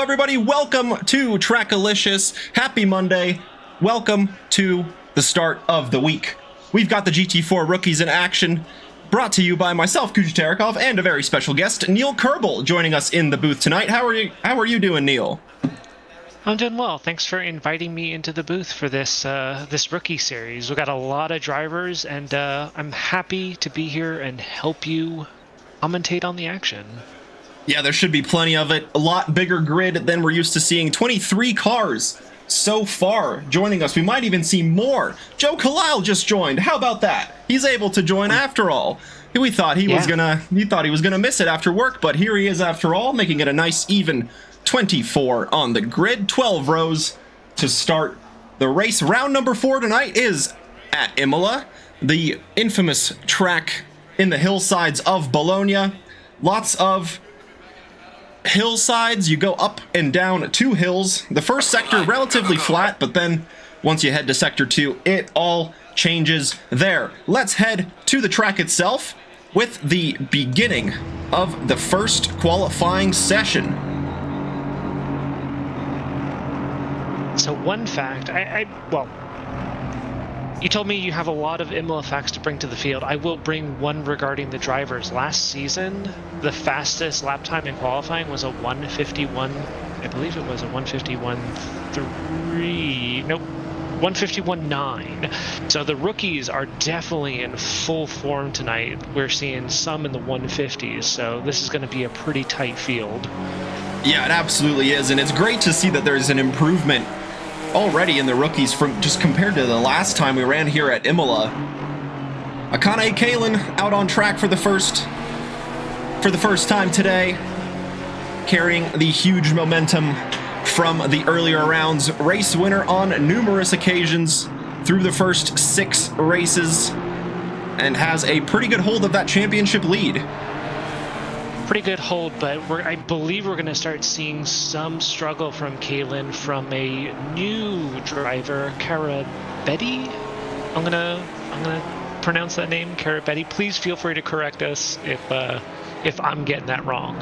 everybody, welcome to Trackalicious. Happy Monday. Welcome to the start of the week. We've got the GT4 rookies in action, brought to you by myself, Kujaterekov, and a very special guest, Neil Kerbel, joining us in the booth tonight. How are you doing, Neil? I'm doing well. Thanks for inviting me into the booth for this rookie series. We've got a lot of drivers, and I'm happy to be here and help you commentate on the action. Yeah, there should be plenty of it. A lot bigger grid than we're used to seeing. 23 cars so far joining us. We might even see more. Joe Kalile just joined. How about that? He's able to join after all. We thought he was gonna miss it after work, but here he is after all, making it a nice even 24 on the grid. 12 rows to start the race. Round number 4 tonight is at Imola, the infamous track in the hillsides of Bologna. Lots of hillsides. You go up and down 2 hills. The first sector relatively flat, but then once you head to sector 2, it all changes there. Let's head to the track itself with the beginning of the first qualifying session. So one fact, well, you told me you have a lot of Imola facts to bring to the field. I will bring one regarding the drivers. Last season, the fastest lap time in qualifying was a 151, I believe it was a 151.3, nope, 151.9. So the rookies are definitely in full form tonight. We're seeing some in the 150s, so this is going to be a pretty tight field. Yeah, it absolutely is, and it's great to see that there's an improvement already in the rookies from just compared to the last time we ran here at Imola. Akane Kalin out on track for the first time today, carrying the huge momentum from the earlier rounds. Race winner on numerous occasions through the first 6 races, and has a pretty good hold of that championship lead. Pretty good hold, but I believe we're going to start seeing some struggle from Kalin from a new driver, Karabetti. I'm gonna pronounce that name, Karabetti. Please feel free to correct us if I'm getting that wrong.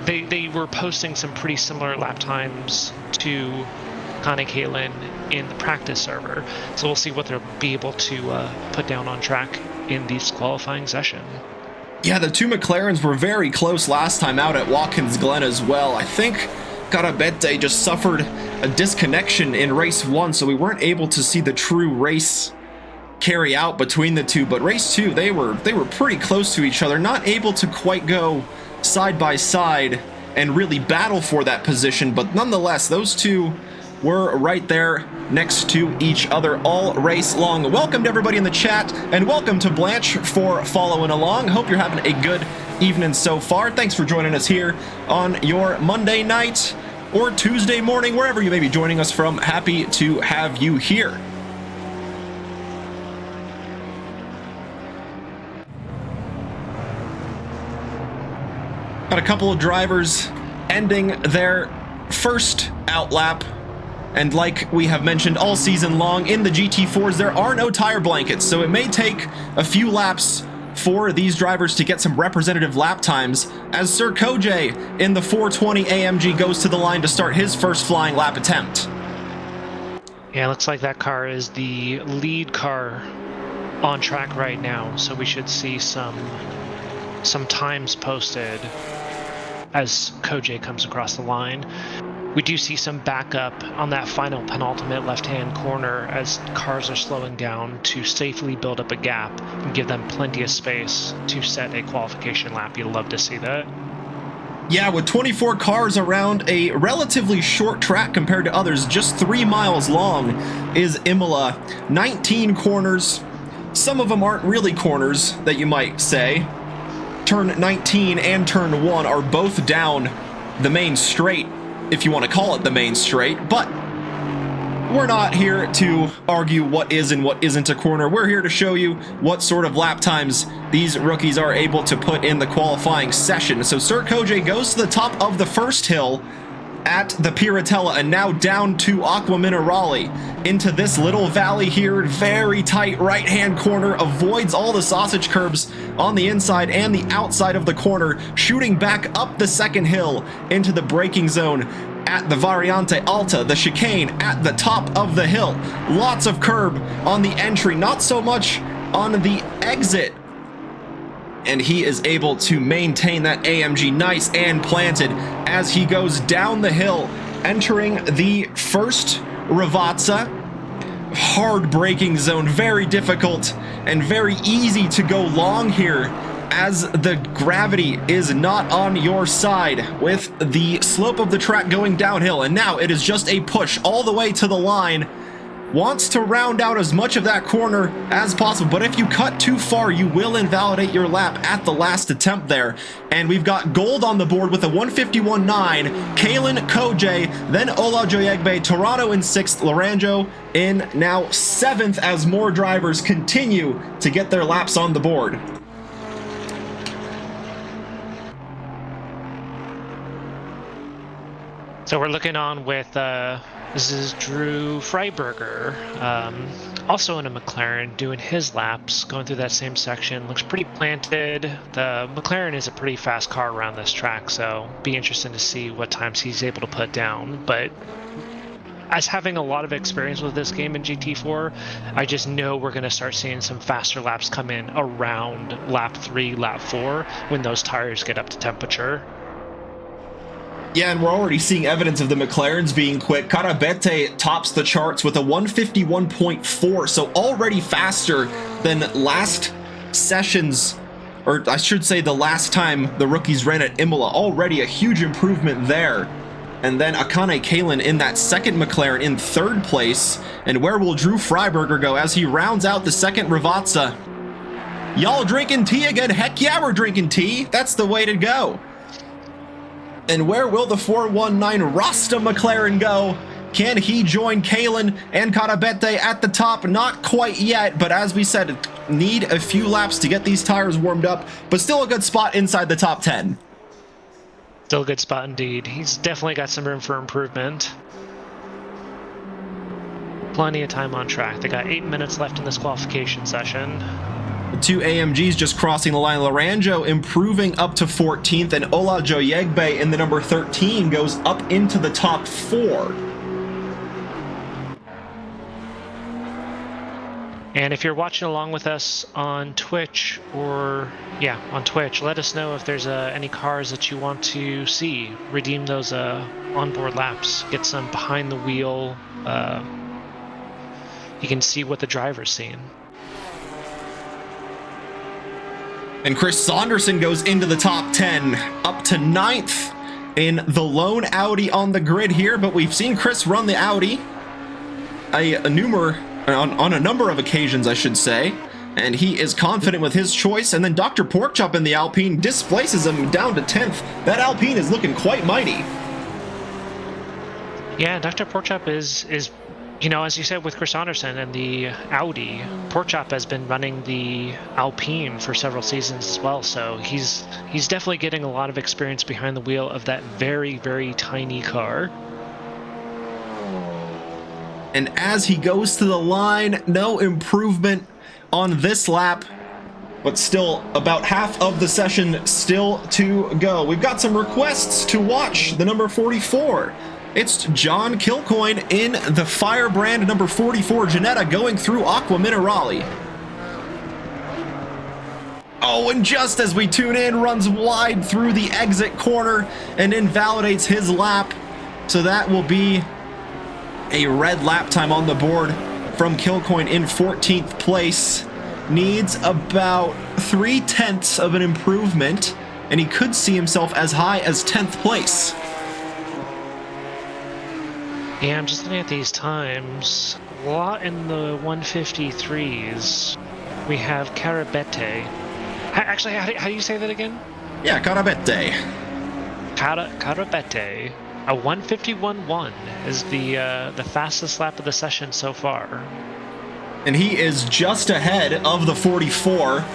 They were posting some pretty similar lap times to Akane Kalin in the practice server, so we'll see what they'll be able to put down on track in this qualifying session. Yeah, the 2 McLarens were very close last time out at Watkins Glen as well. I think Garabete just suffered a disconnection in race 1, so we weren't able to see the true race carry out between the two. But race 2, they were pretty close to each other, not able to quite go side by side and really battle for that position. But nonetheless, those two were right there next to each other all race long. Welcome to everybody in the chat, and welcome to Blanche for following along. Hope you're having a good evening so far. Thanks for joining us here on your Monday night or Tuesday morning, wherever you may be joining us from. Happy to have you here. Got a couple of drivers ending their first outlap. And like we have mentioned all season long, in the GT4s, there are no tire blankets, so it may take a few laps for these drivers to get some representative lap times, as Sir Kojay in the 420 AMG goes to the line to start his first flying lap attempt. Yeah, looks like that car is the lead car on track right now, so we should see some times posted as Kojay comes across the line. We do see some backup on that final penultimate left-hand corner as cars are slowing down to safely build up a gap and give them plenty of space to set a qualification lap. You'd love to see that. Yeah, with 24 cars around a relatively short track compared to others, just 3 miles long is Imola. 19 corners. Some of them aren't really corners, that you might say. Turn 19 and turn 1 are both down the main straight, if you want to call it the main straight, but we're not here to argue what is and what isn't a corner. We're here to show you what sort of lap times these rookies are able to put in the qualifying session. So Sir Kojay goes to the top of the first hill, at the Piratella and now down to Aqua Minerale into this little valley here. Very tight right-hand corner, avoids all the sausage curbs on the inside and the outside of the corner, shooting back up the second hill into the braking zone at the Variante Alta, the chicane at the top of the hill. Lots of curb on the entry, not so much on the exit. And he is able to maintain that AMG nice and planted as he goes down the hill, entering the first Ravazza. Hard braking zone, very difficult and very easy to go long here as the gravity is not on your side with the slope of the track going downhill. And now it is just a push all the way to the line. Wants to round out as much of that corner as possible, but if you cut too far, you will invalidate your lap at the last attempt there. And we've got gold on the board with a 151.9, Kalen Kojay, then Ola Joyegbe, Toronto in 6th, Laranjo in now 7th as more drivers continue to get their laps on the board. So we're looking on with, this is Drew Freiberger, also in a McLaren, doing his laps, going through that same section. Looks pretty planted. The McLaren is a pretty fast car around this track, so be interesting to see what times he's able to put down. But as having a lot of experience with this game in GT4, I just know we're going to start seeing some faster laps come in around lap 3, lap 4, when those tires get up to temperature. Yeah, and we're already seeing evidence of the McLarens being quick. Carabete tops the charts with a 151.4, so already faster than last session's, or I should say the last time the rookies ran at Imola. Already a huge improvement there. And then Akane Kalen in that second McLaren in 3rd place. And where will Drew Freiberger go as he rounds out the second Ravazza? Y'all drinking tea again? Heck yeah, we're drinking tea. That's the way to go. And where will the 419 Rasta McLaren go? Can he join Kalen and Carabete at the top? Not quite yet, but as we said, need a few laps to get these tires warmed up, but still a good spot inside the top 10. Still a good spot indeed. He's definitely got some room for improvement. Plenty of time on track. They got 8 minutes left in this qualification session. The two AMGs just crossing the line. Laranjo improving up to 14th, and Ola Joyegbe in the number 13 goes up into the top 4. And if you're watching along with us on Twitch, on Twitch, let us know if there's any cars that you want to see. Redeem those onboard laps. Get some behind the wheel. You can see what the driver's seeing. And Chris Saunderson goes into the top 10, up to 9th in the lone Audi on the grid here, but we've seen Chris run the Audi on a number of occasions, I should say, and he is confident with his choice. And then Dr. Porkchop in the Alpine displaces him down to 10th. That Alpine is looking quite mighty. Yeah, Dr. Porkchop is you know, as you said with Chris Anderson and the Audi, Porkchop has been running the Alpine for several seasons as well, so he's definitely getting a lot of experience behind the wheel of that very, very tiny car. And as he goes to the line, no improvement on this lap, but still about half of the session still to go. We've got some requests to watch the number 44. It's John Kilcoyne in the Firebrand number 44 Janetta going through Aqua Minerale. Oh, and just as we tune in, runs wide through the exit corner and invalidates his lap. So that will be a red lap time on the board from Kilcoyne in 14th place. Needs about 3/10 of an improvement, and he could see himself as high as 10th place. Yeah, I'm just looking at these times. A lot in the 153s. We have Carabete. Actually, how do you say that again? Yeah, Carabete. Carabete. A 151.1 is the fastest lap of the session so far. And he is just ahead of the 44,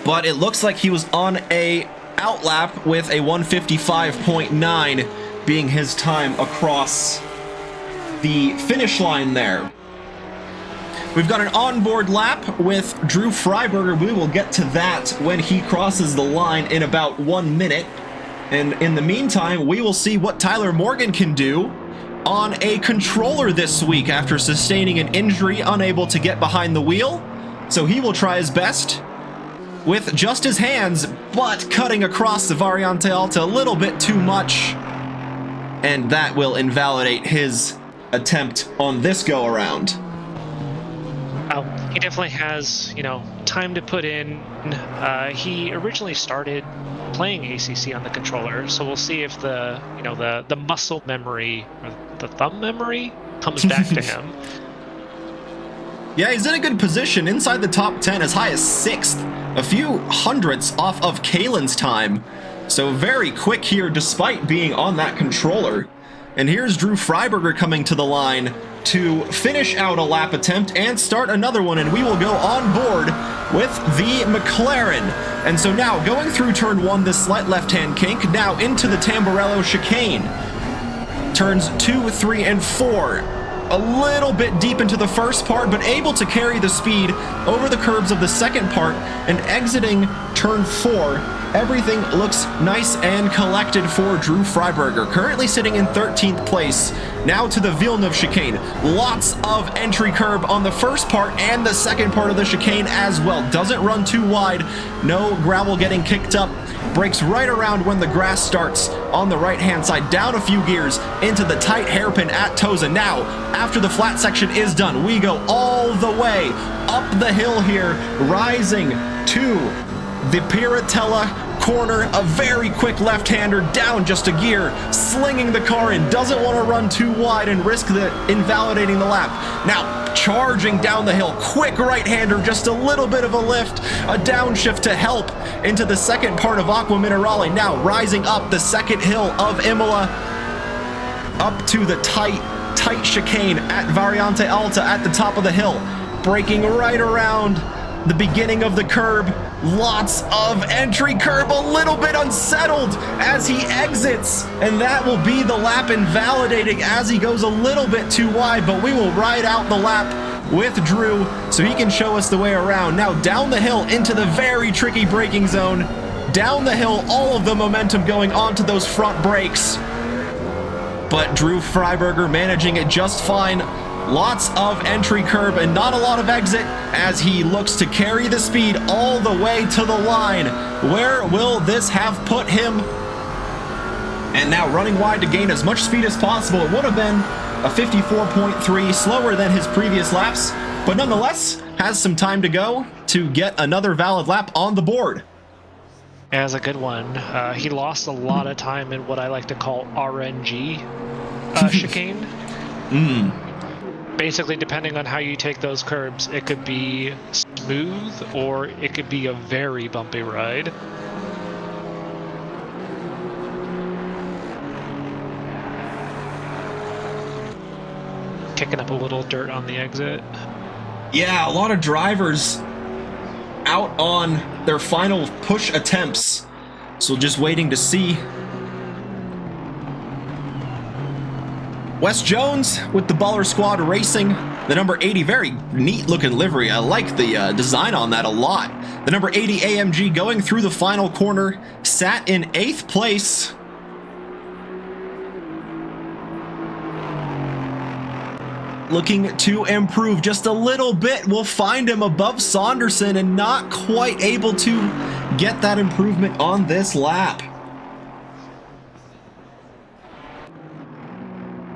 but it looks like he was on a outlap with a 155.9 being his time across the finish line there. We've got an onboard lap with Drew Freiberger. We will get to that when he crosses the line in about 1 minute. And in the meantime, we will see what Tyler Morgan can do on a controller this week after sustaining an injury, unable to get behind the wheel. So he will try his best with just his hands, but cutting across the Variante Alta a little bit too much. And that will invalidate his attempt on this go-around. He definitely has, you know, time to put in. He originally started playing ACC on the controller, so we'll see if the, you know, the muscle memory or the thumb memory comes back to him. Yeah, he's in a good position, inside the top 10, as high as 6th, a few hundredths off of Kalen's time. So very quick here, despite being on that controller. And here's Drew Freiberger coming to the line to finish out a lap attempt and start another one, and we will go on board with the McLaren. And so now, going through turn 1, this slight left-hand kink, now into the Tamburello chicane. Turns 2, 3, and 4. A little bit deep into the first part, but able to carry the speed over the curbs of the second part, and exiting turn 4. Everything looks nice and collected for Drew Freiberger, currently sitting in 13th place. Now to the Villeneuve chicane. Lots of entry curb on the first part and the second part of the chicane as well. Doesn't run too wide, no gravel getting kicked up. Brakes right around when the grass starts on the right-hand side, down a few gears into the tight hairpin at Tosa. Now, after the flat section is done, we go all the way up the hill here, rising to the Piratella corner, a very quick left-hander down just a gear, slinging the car in, doesn't want to run too wide and risk invalidating the lap. Now, charging down the hill, quick right-hander, just a little bit of a lift, a downshift to help into the second part of Aqua Minerale. Now, rising up the second hill of Imola, up to the tight chicane at Variante Alta at the top of the hill, braking right around the beginning of the curb. Lots of entry curb, a little bit unsettled as he exits, and that will be the lap invalidating as he goes a little bit too wide, but we will ride out the lap with Drew so he can show us the way around. Now down the hill into the very tricky braking zone. Down the hill, all of the momentum going onto those front brakes, but Drew Freiberger managing it just fine. Lots of entry curb and not a lot of exit as he looks to carry the speed all the way to the line. Where will this have put him? And now running wide to gain as much speed as possible. It would have been a 54.3, slower than his previous laps, but nonetheless has some time to go to get another valid lap on the board. Yeah, that's a good one. He lost a lot of time in what I like to call RNG chicane. Basically, depending on how you take those curbs, it could be smooth or it could be a very bumpy ride. Kicking up a little dirt on the exit. Yeah, a lot of drivers out on their final push attempts, so just waiting to see. Wes Jones with the Baller Squad Racing, the number 80, very neat looking livery. I like the design on that a lot. The number 80 AMG going through the final corner, sat in 8th place. Looking to improve just a little bit. We'll find him above Saunderson and not quite able to get that improvement on this lap.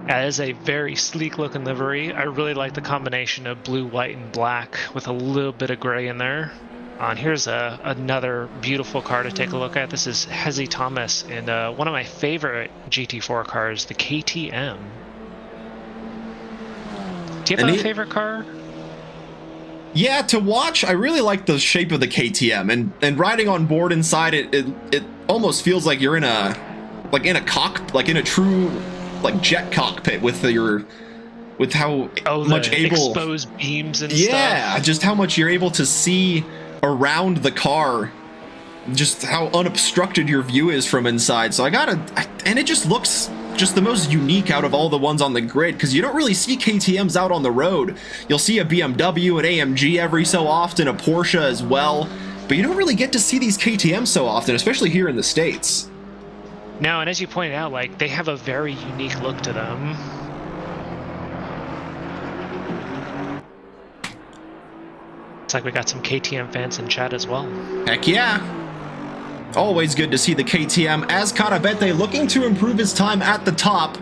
That is a very sleek looking livery. I really like the combination of blue, white, and black with a little bit of gray in there. And here's another beautiful car to take a look at. This is Hezi Thomas in one of my favorite GT4 cars, the KTM. Do you have a favorite car? Yeah, to watch, I really like the shape of the KTM, and riding on board inside it almost feels like you're in a true jet cockpit with how much exposed beams and stuff. Yeah, just how much you're able to see around the car, just how unobstructed your view is from inside. So and it just looks just the most unique out of all the ones on the grid, because you don't really see KTMs out on the road. You'll see a BMW, an AMG every so often, a Porsche as well, but you don't really get to see these KTMs so often, especially here in the States. No, and as you pointed out, like, they have a very unique look to them. Looks like we got some KTM fans in chat as well. Heck yeah. Always good to see the KTM as Carabete looking to improve his time at the top.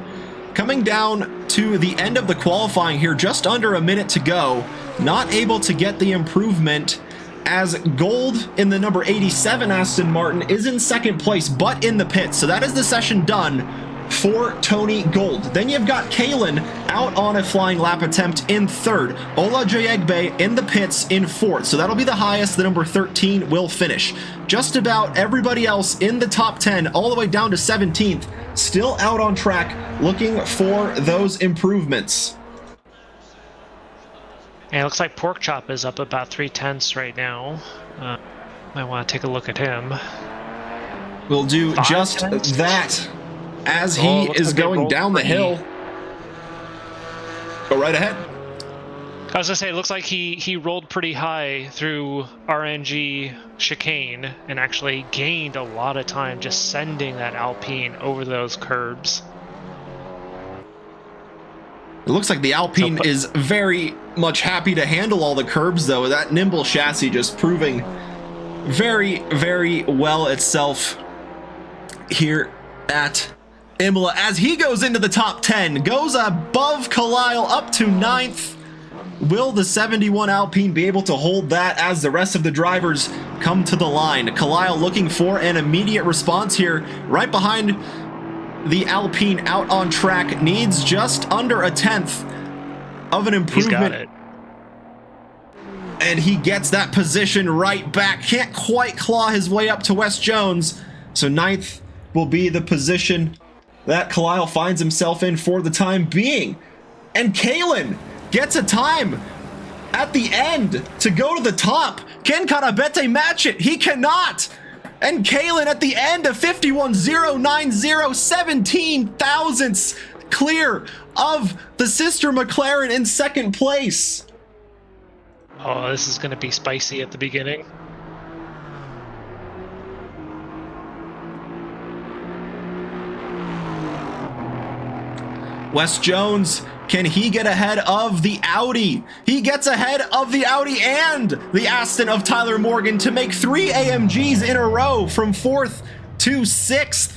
Coming down to the end of the qualifying here, just under a minute to go. Not able to get the improvement as Gold in the number 87 Aston Martin is in second place, but in the pits. So that is the session done for Tony Gold. Then you've got Kalen out on a flying lap attempt in third. Ola Jayegbe in the pits in fourth. So that'll be the highest the number 13 will finish. Just about everybody else in the top 10, all the way down to 17th, still out on track looking for those improvements. And it looks like Pork Chop is up about 3/10 right now. Might want to take a look at him. We'll do just 5/10? that as he is like going down the hill. Go right ahead. I was gonna say, it looks like he rolled pretty high through RNG chicane and actually gained a lot of time just sending that Alpine over those curbs. It looks like the Alpine is very much happy to handle all the curbs, though. That nimble chassis just proving very, very well itself here at Imola as he goes into the top 10, goes above Khalil up to 9th. Will the 71 Alpine be able to hold that as the rest of the drivers come to the line? Khalil looking for an immediate response here, right behind the Alpine out on track, needs just under a 10th of an improvement. He's got it. And he gets that position right back. Can't quite claw his way up to Wes Jones. So 9th will be the position that Khalil finds himself in for the time being. And Kalen gets a time at the end to go to the top. Can Carabete match it? He cannot. And Kalen at the end of 51.090, 17 thousandths clear of the sister McLaren in second place. Oh, this is going to be spicy at the beginning. Wes Jones, can he get ahead of the Audi? He gets ahead of the Audi and the Aston of Tyler Morgan to make 3 AMGs in a row from 4th to 6th.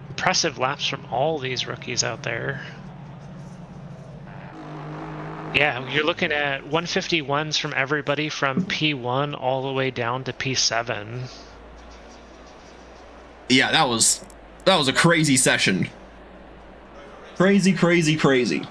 Impressive laps from all these rookies out there. Yeah, you're looking at 151s from everybody from P1 all the way down to P7. Yeah, that was a crazy session. Crazy, crazy, crazy.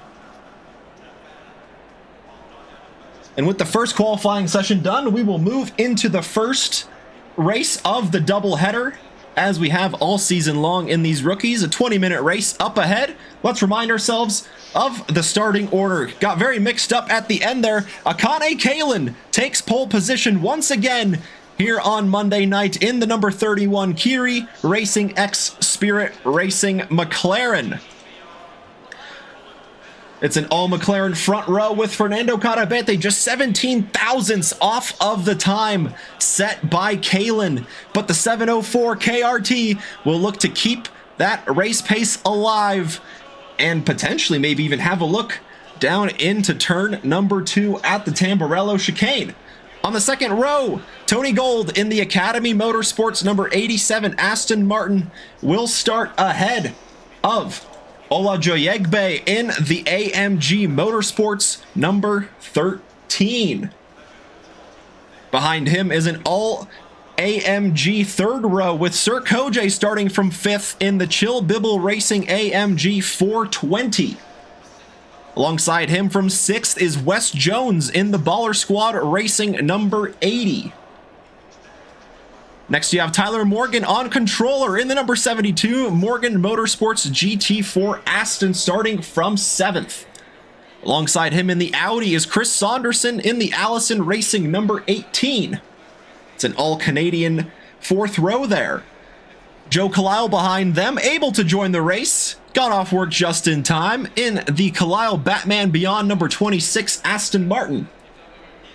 And with the first qualifying session done, we will move into the first race of the doubleheader, as we have all season long in these rookies. A 20-minute race up ahead. Let's remind ourselves of the starting order. Got very mixed up at the end there. Akane Kalen takes pole position once again here on Monday night in the number 31 Kiri Racing X Spirit Racing McLaren. It's an all McLaren front row with Fernando Carabete just 17 thousandths off of the time set by Kalen. But the 704 KRT will look to keep that race pace alive and potentially maybe even have a look down into turn number 2 at the Tamburello chicane. On the second row, Tony Gold in the Academy Motorsports number 87 Aston Martin will start ahead of Ola Joyegbe in the AMG Motorsports number 13. Behind him is an all AMG third row with Sir Kojay starting from 5th in the Chill Bibble Racing AMG 420. Alongside him from 6th is Wes Jones in the Baller Squad Racing number 80. Next you have Tyler Morgan on controller in the number 72 Morgan Motorsports GT4 Aston starting from 7th. Alongside him in the Audi is Chris Saunderson in the Allison Racing number 18. It's an all-Canadian 4th row there. Joe Kalile behind them, able to join the race. Got off work just in time in the Kalile Batman Beyond number 26 Aston Martin.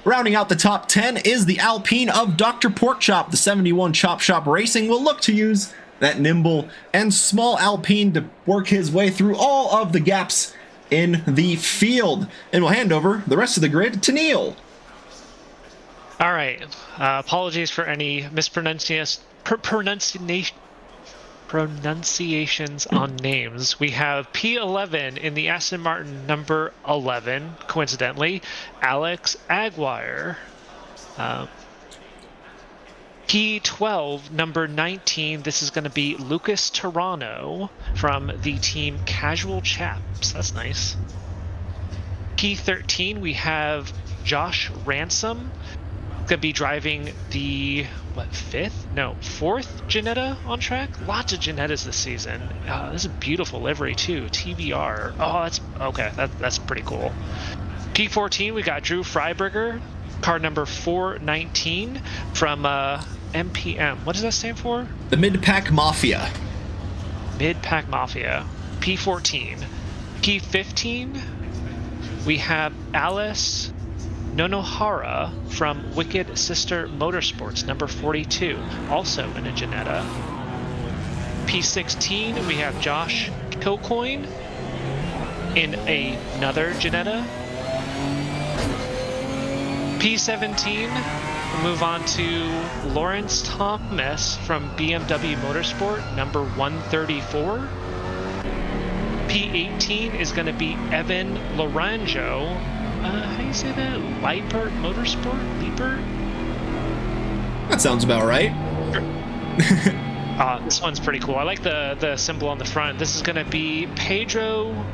Rounding out the top 10 is the Alpine of Dr. Porkchop. The 71 Chop Shop Racing will look to use that nimble and small Alpine to work his way through all of the gaps in the field. And we'll hand over the rest of the grid to Neil. All right. Apologies for any pronunciations on names. We have P11 in the Aston Martin number 11, coincidentally, Alex Aguirre. P12 number 19, this is going to be Lucas Turano from the team Casual Chaps. That's nice. P13, we have Josh Ransom. Going to be driving the fourth Ginetta on track. Lots of Ginettas this season. This is a beautiful livery too. TBR. Oh, that's okay. That's pretty cool. P14, we got Drew Freiberger, car number 419 from MPM. What does that stand for? The Mid-Pack Mafia. Mid-Pack Mafia. P14. P15, we have Alice Nonohara from Wicked Sister Motorsports, number 42, also in a Ginetta. P16, we have Josh Kilcoyne in another Ginetta. P17, move on to Lawrence Thomas from BMW Motorsport, number 134. P18 is going to be Evan Laranjo. How do you say that? Liepert Motorsport? Liepert? That sounds about right. This one's pretty cool. I like the symbol on the front. This is going to be Pedro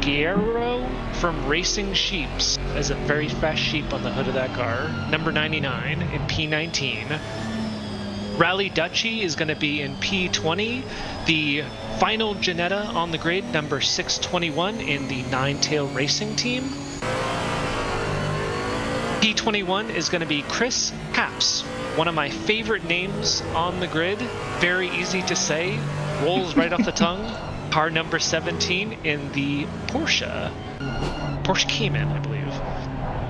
Guerrero from Racing Sheeps. There's a very fast sheep on the hood of that car. Number 99 in P19. Rally Dutchy is going to be in P20. The final Ginetta on the grid, number 621 in the Nine Tail Racing team. P21 is going to be Chris Haps, one of my favorite names on the grid. Very easy to say, rolls right off the tongue. Car number 17 in the Porsche Cayman, I believe.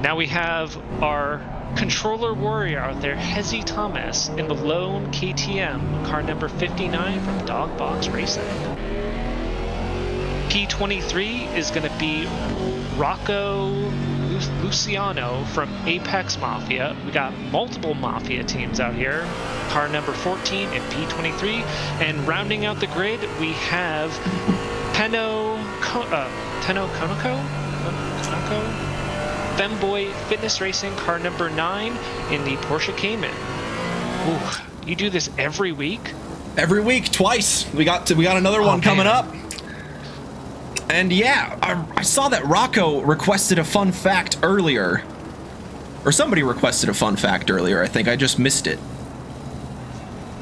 Now we have our controller warrior out there, Hezzy Thomas, in the lone KTM, car number 59 from Dogbox Racing. P23 is going to be Rocco Luciano from Apex Mafia. We got multiple Mafia teams out here. Car number 14 in P23. And rounding out the grid, we have Tenno Konoko? Femboy Fitness Racing, car number 9 in the Porsche Cayman. Ooh, you do this every week? Every week, twice. We got another one coming up. And yeah, I saw that Rocco requested a fun fact earlier. Or somebody requested a fun fact earlier, I think. I just missed it.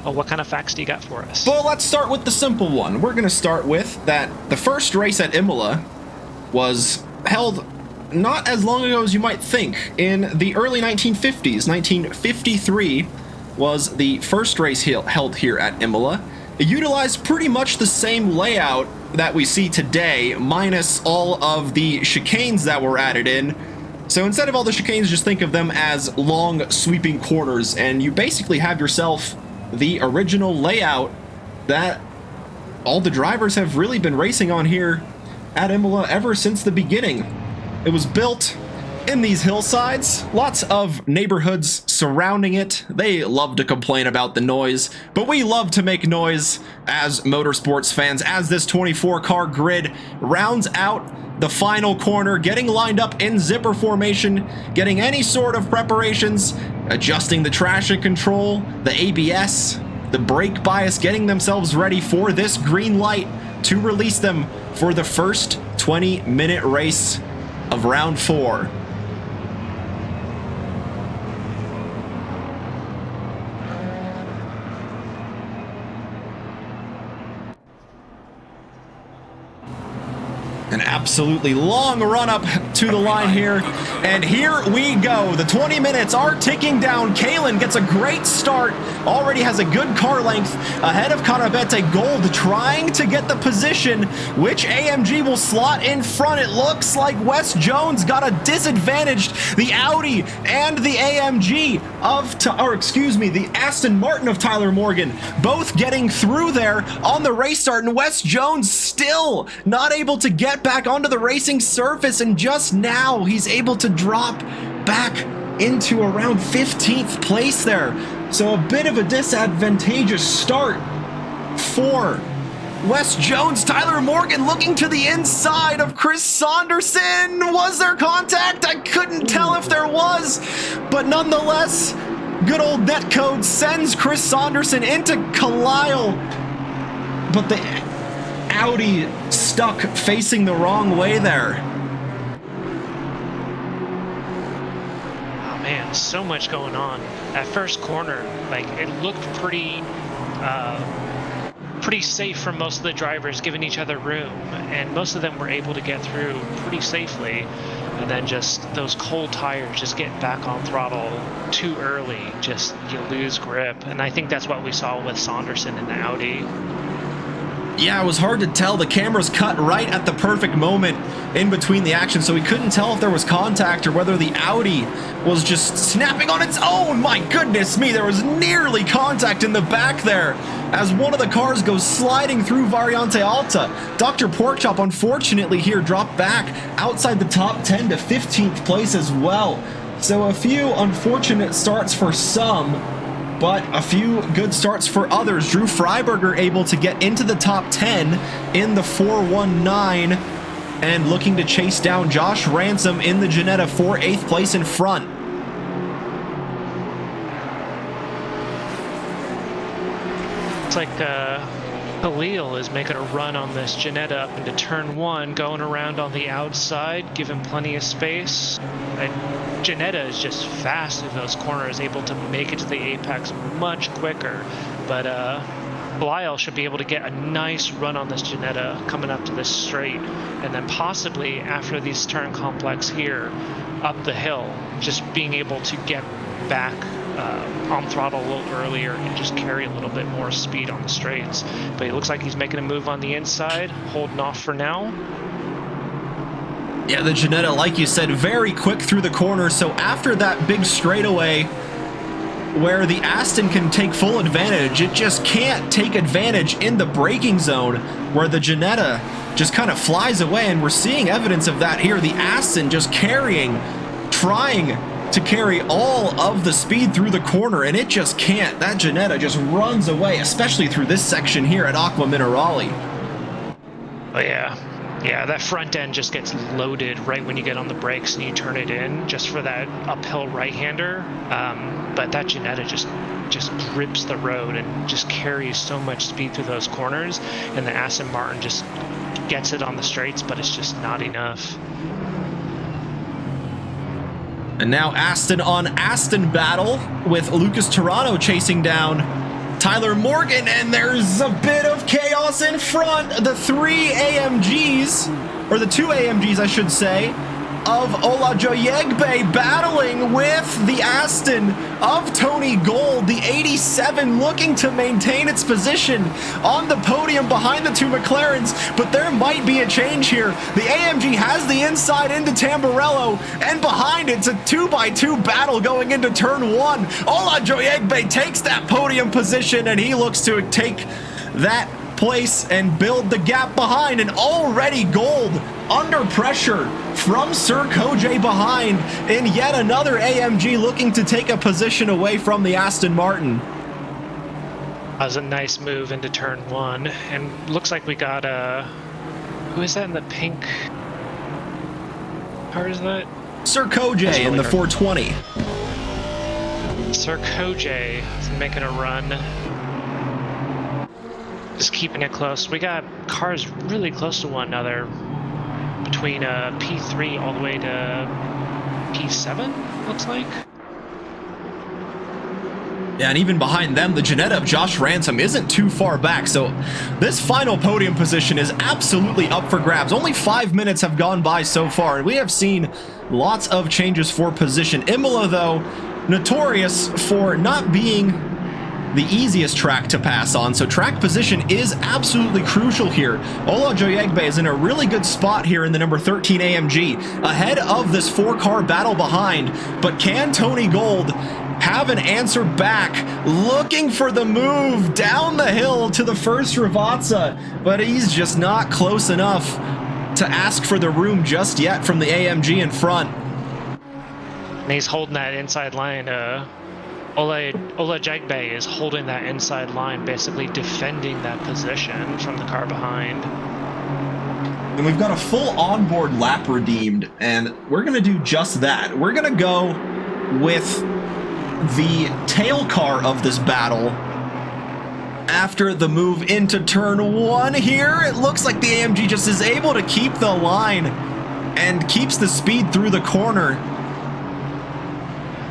Oh, what kind of facts do you got for us? Well, let's start with the simple one. We're going to start with that the first race at Imola was held not as long ago as you might think. In the early 1950s, 1953 was the first race held here at Imola. It utilized pretty much the same layout that we see today, minus all of the chicanes that were added in. So instead of all the chicanes, just think of them as long sweeping corners, and you basically have yourself the original layout that all the drivers have really been racing on here at Imola ever since the beginning. It was built in these hillsides, lots of neighborhoods surrounding it. They love to complain about the noise, but we love to make noise as motorsports fans, as this 24-car grid rounds out the final corner, getting lined up in zipper formation, getting any sort of preparations, adjusting the traction control, the ABS, the brake bias, getting themselves ready for this green light to release them for the first 20-minute race of round 4. An absolutely long run up to the line here. And here we go. The 20 minutes are ticking down. Kalen gets a great start. Already has a good car length ahead of Carabete Gold, trying to get the position. Which AMG will slot in front? It looks like Wes Jones got a disadvantaged. The Audi and the AMG the Aston Martin of Tyler Morgan, both getting through there on the race start. And Wes Jones still not able to get back onto the racing surface, and just now he's able to drop back into around 15th place there. So a bit of a disadvantageous start for Wes Jones. Tyler Morgan looking to the inside of Chris Saunderson. Was there contact? I couldn't tell if there was, but nonetheless, good old netcode sends Chris Saunderson into Carlisle, but the Audi stuck facing the wrong way there. Oh man, so much going on. That first corner, like, it looked pretty safe for most of the drivers, giving each other room, and most of them were able to get through pretty safely. And then just those cold tires just get back on throttle too early, just you lose grip. And I think that's what we saw with Saunderson in the Audi. Yeah, it was hard to tell. The cameras cut right at the perfect moment in between the action, so we couldn't tell if there was contact or whether the Audi was just snapping on its own. My goodness me, there was nearly contact in the back there as one of the cars goes sliding through Variante Alta. Dr. Porkchop, unfortunately, here dropped back outside the top 10 to 15th place as well. So a few unfortunate starts for some, but a few good starts for others. Drew Freiberger able to get into the top 10 in the 419 and looking to chase down Josh Ransom in the Ginetta for 8th place in front. It's like Khalil is making a run on this Ginetta up into turn 1, going around on the outside, giving plenty of space. And Ginetta is just fast in those corners, able to make it to the apex much quicker. But Belial should be able to get a nice run on this Ginetta coming up to this straight, and then possibly after this turn complex here, up the hill, just being able to get back on throttle a little earlier and just carry a little bit more speed on the straights. But he looks like he's making a move on the inside, holding off for now. Yeah, the Ginetta, like you said, very quick through the corner. So after that big straightaway where the Aston can take full advantage, it just can't take advantage in the braking zone where the Ginetta just kind of flies away. And we're seeing evidence of that here. The Aston just trying to carry all of the speed through the corner, and it just can't. That Ginetta just runs away, especially through this section here at Aqua Minerale. Oh yeah, that front end just gets loaded right when you get on the brakes and you turn it in, just for that uphill right-hander. But that Ginetta just grips the road and just carries so much speed through those corners, and the Aston Martin just gets it on the straights, but it's just not enough. And now Aston on Aston battle with Lucas Toronto chasing down Tyler Morgan, and there's a bit of chaos in front. The two AMGs, I should say, of Olajoyegbe battling with the Aston of Tony Gold. The 87 looking to maintain its position on the podium behind the two McLarens, but there might be a change here. The AMG has the inside into Tamburello, and behind it's a 2x2 battle going into turn 1. Olajoyegbe takes that podium position, and he looks to take that place and build the gap behind, and already Gold under pressure from Sir Kojay behind in yet another AMG looking to take a position away from the Aston Martin. That was a nice move into turn 1, and looks like we got who is that in the pink car? Is that Sir Kojay really in the 420? Sir Kojay is making a run, just keeping it close. We got cars really close to one another between P3 all the way to P7, looks like. Yeah, and even behind them, the Jetta of Josh Ransom isn't too far back, so this final podium position is absolutely up for grabs. Only 5 minutes have gone by so far, and we have seen lots of changes for position. Imola, though, notorious for not being the easiest track to pass on, so track position is absolutely crucial here. Ola Joyegbe is in a really good spot here in the number 13 AMG, ahead of this 4-car battle behind, but can Tony Gold have an answer back, looking for the move down the hill to the first Ravazza, but he's just not close enough to ask for the room just yet from the AMG in front. And he's holding that inside line. Ola Jagbe is holding that inside line, basically defending that position from the car behind. And we've got a full onboard lap redeemed, and we're going to do just that. We're going to go with the tail car of this battle. After the move into turn 1 here, it looks like the AMG just is able to keep the line and keeps the speed through the corner.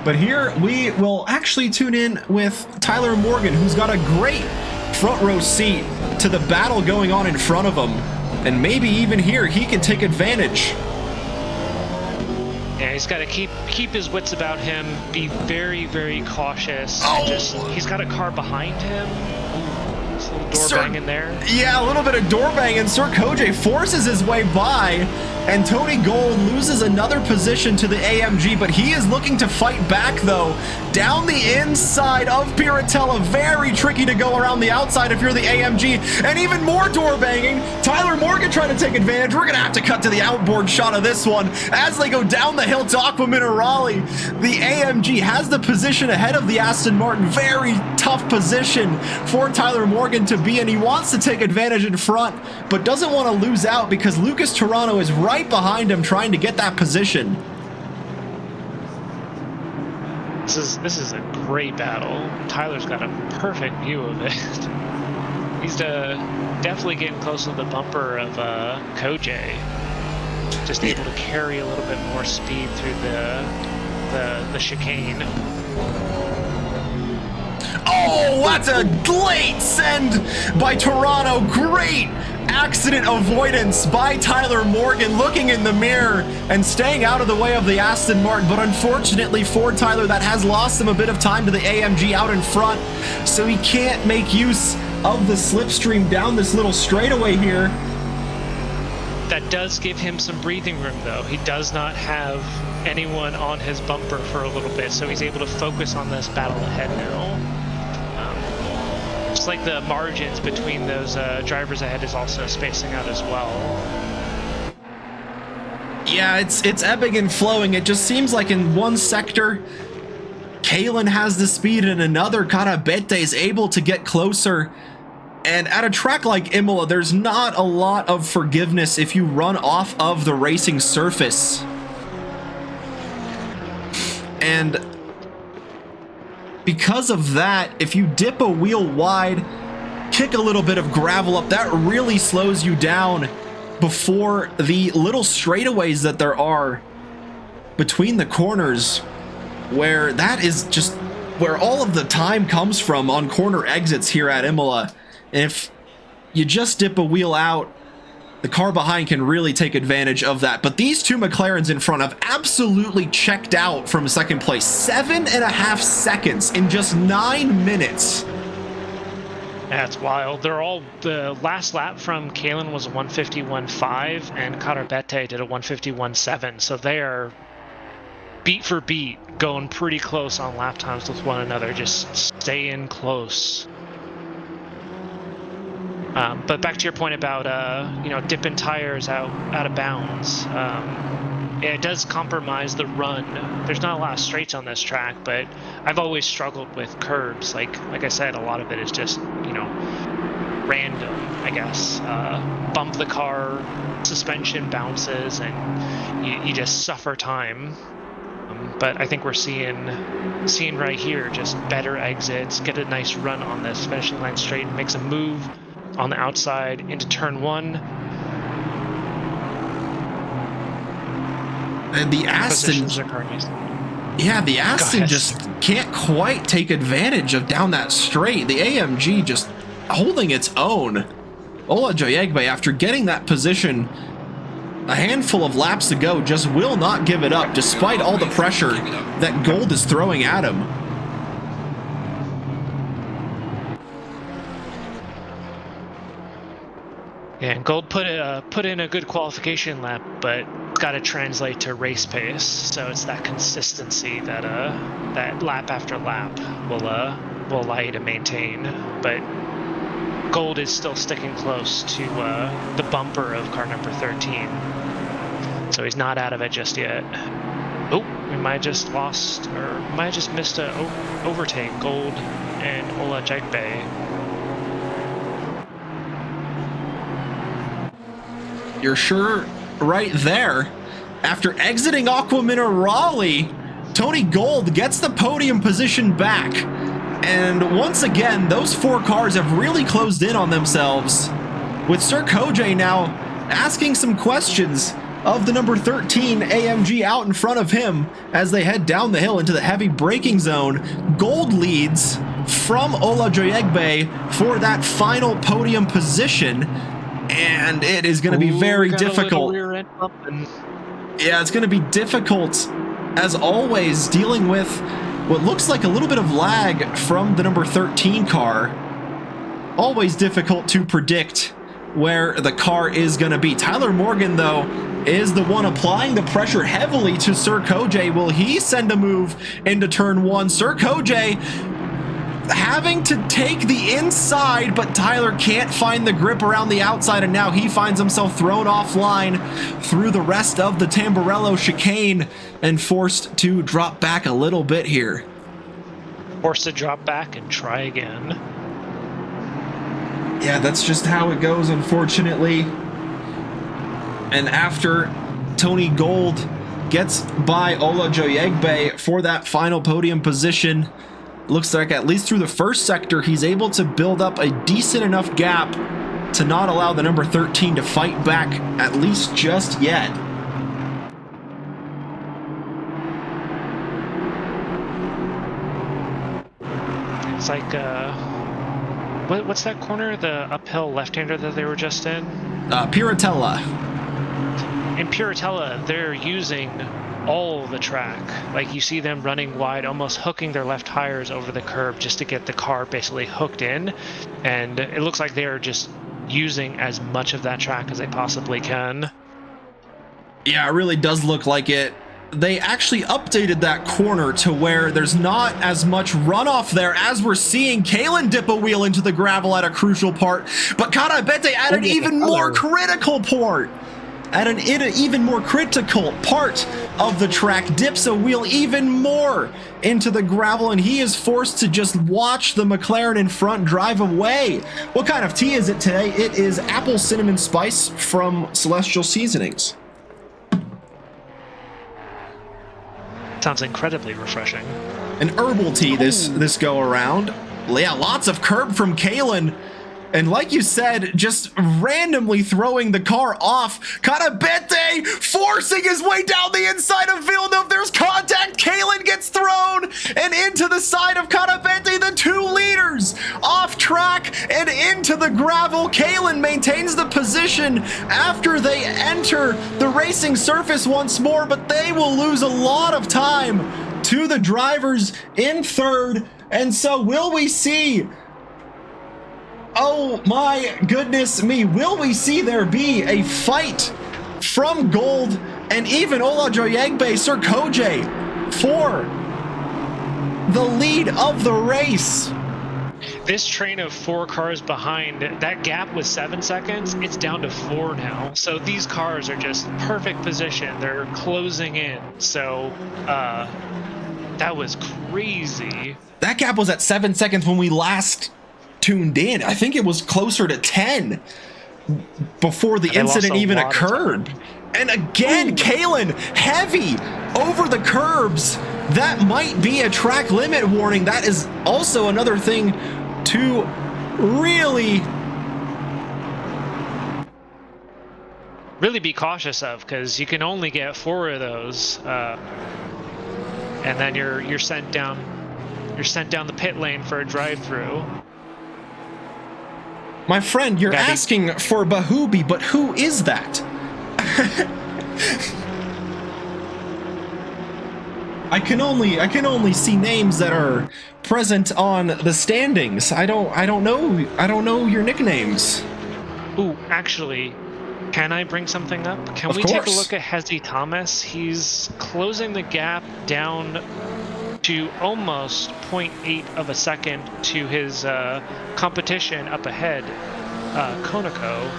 But here we will actually tune in with Tyler Morgan, who's got a great front row seat to the battle going on in front of him. And maybe even here he can take advantage. Yeah, he's got to keep his wits about him, be very, very cautious. Oh! He's got a car behind him. Ooh, this little door bang in there. Yeah, a little bit of door bang, and Sir Kojay forces his way by, and Tony Gold loses another position to the AMG, but he is looking to fight back, though. Down the inside of Piratella, very tricky to go around the outside if you're the AMG, and even more door banging. Tyler Morgan trying to take advantage. We're gonna have to cut to the outboard shot of this one as they go down the hill to Aqua Minerale. The AMG has the position ahead of the Aston Martin. Very tough position for Tyler Morgan to be in. He wants to take advantage in front, but doesn't want to lose out because Lucas Toronto is right behind him trying to get that position. This is a great battle. Tyler's got a perfect view of it. He's definitely getting close to the bumper of Kojay. Just able to carry a little bit more speed through the chicane. Oh, that's a late send by Toronto. Great accident avoidance by Tyler Morgan, looking in the mirror and staying out of the way of the Aston Martin. But unfortunately for Tyler, that has lost him a bit of time to the AMG out in front, so he can't make use of the slipstream down this little straightaway here. That does give him some breathing room, though. He does not have anyone on his bumper for a little bit, so he's able to focus on this battle ahead now. Just like the margins between those drivers ahead is also spacing out as well. Yeah, it's ebbing and flowing. It just seems like in one sector, Kalen has the speed, and another, Karabete is able to get closer. And at a track like Imola, there's not a lot of forgiveness if you run off of the racing surface. And because of that, if you dip a wheel wide, kick a little bit of gravel up, that really slows you down before the little straightaways that there are between the corners, where that is just where all of the time comes from on corner exits here at Imola. If you just dip a wheel out, the car behind can really take advantage of that. But these two McLarens in front have absolutely checked out from second place. 7.5 seconds in just 9 minutes. That's wild. They're all, the last lap from Kalen was a 151.5 and Karabete did a 151.7. So they are beat for beat going pretty close on lap times with one another, just staying close. But back to your point about dipping tires out of bounds. It does compromise the run. There's not a lot of straights on this track, but I've always struggled with curbs. Like I said, a lot of it is just random, I guess. Bump the car, suspension bounces, and you just suffer time. But I think we're seeing right here just better exits, get a nice run on this finishing line straight, makes a move on the outside into turn 1. And the Aston... Yeah, the Aston Gosh. just can't quite take advantage of down that straight. The AMG just holding its own. Ola Joyegbe, after getting that position a handful of laps to go, just will not give it up despite all the pressure that Gold is throwing at him. Yeah, and Gold put in a good qualification lap, but got to translate to race pace. So it's that consistency that that lap after lap will allow you to maintain. But Gold is still sticking close to the bumper of car number 13, so he's not out of it just yet. Oh, we might have just lost, or might have just missed a overtake. Gold and Ola Joyegbe. You're sure right there. After exiting Aqua Minerale, Tony Gold gets the podium position back. And once again, those four cars have really closed in on themselves, with Sir Kojay now asking some questions of the number 13 AMG out in front of him as they head down the hill into the heavy braking zone. Gold leads from Ola Joyegbe for that final podium position. And it is going to be very difficult. Yeah, it's going to be difficult, as always, dealing with what looks like a little bit of lag from the number 13 car. Always difficult to predict where the car is going to be. Tyler Morgan, though, is the one applying the pressure heavily to Sir Kojay. Will he send a move into turn one? Sir Kojay having to take the inside, but Tyler can't find the grip around the outside, and now he finds himself thrown offline through the rest of the Tamburello chicane and forced to drop back a little bit here. Forced to drop back and try again. Yeah, that's just how it goes, unfortunately. And after Tony Gold gets by Ola Joyegbe for that final podium position, looks like at least through the first sector, he's able to build up a decent enough gap to not allow the number 13 to fight back, at least just yet. It's like, what's that corner? The uphill left-hander that they were just in? Piratella. In Piratella, they're using all the track. Like, you see them running wide, almost hooking their left tires over the curb just to get the car basically hooked in, and it looks like they're just using as much of that track as they possibly can. Yeah, it really does look like it. They actually updated that corner to where there's not as much runoff there, as we're seeing Kalen dip a wheel into the gravel at a crucial part, but Karabete at an even more critical part. At an even more critical part of the track, dips a wheel even more into the gravel, and he is forced to just watch the McLaren in front drive away. What kind of tea is it today? It is apple cinnamon spice from Celestial Seasonings. Sounds incredibly refreshing. An herbal tea this go around. Yeah, lots of curb from Kalen. And like you said, just randomly throwing the car off. Karabete forcing his way down the inside of Villeneuve. There's contact. Kalen gets thrown and into the side of Karabete. The 2 leaders off track and into the gravel. Kalen maintains the position after they enter the racing surface once more, but they will lose a lot of time to the drivers in third. And so will we see... Oh my goodness me, will we see there be a fight from Gold and even Ola Joyegbe, Sir Kojay, for the lead of the race? This train of 4 cars behind, that gap was 7 seconds, it's down to 4 now. So these cars are just perfect position. They're closing in. So that was crazy. That gap was at 7 seconds when we last tuned in. I think it was closer to 10 before the incident even occurred. And again, Kalen heavy over the curbs. That might be a track limit warning. That is also another thing to really be cautious of, because you can only get 4 of those. and then you're sent down the pit lane for a drive-through. My friend, you're asking for Bahubi, but who is that? I can only see names that are present on the standings. I don't know your nicknames. Ooh, actually, can I bring something up? Can we take a look at Hezi Thomas? He's closing the gap down to almost 0.8 of a second to his competition up ahead, Konako.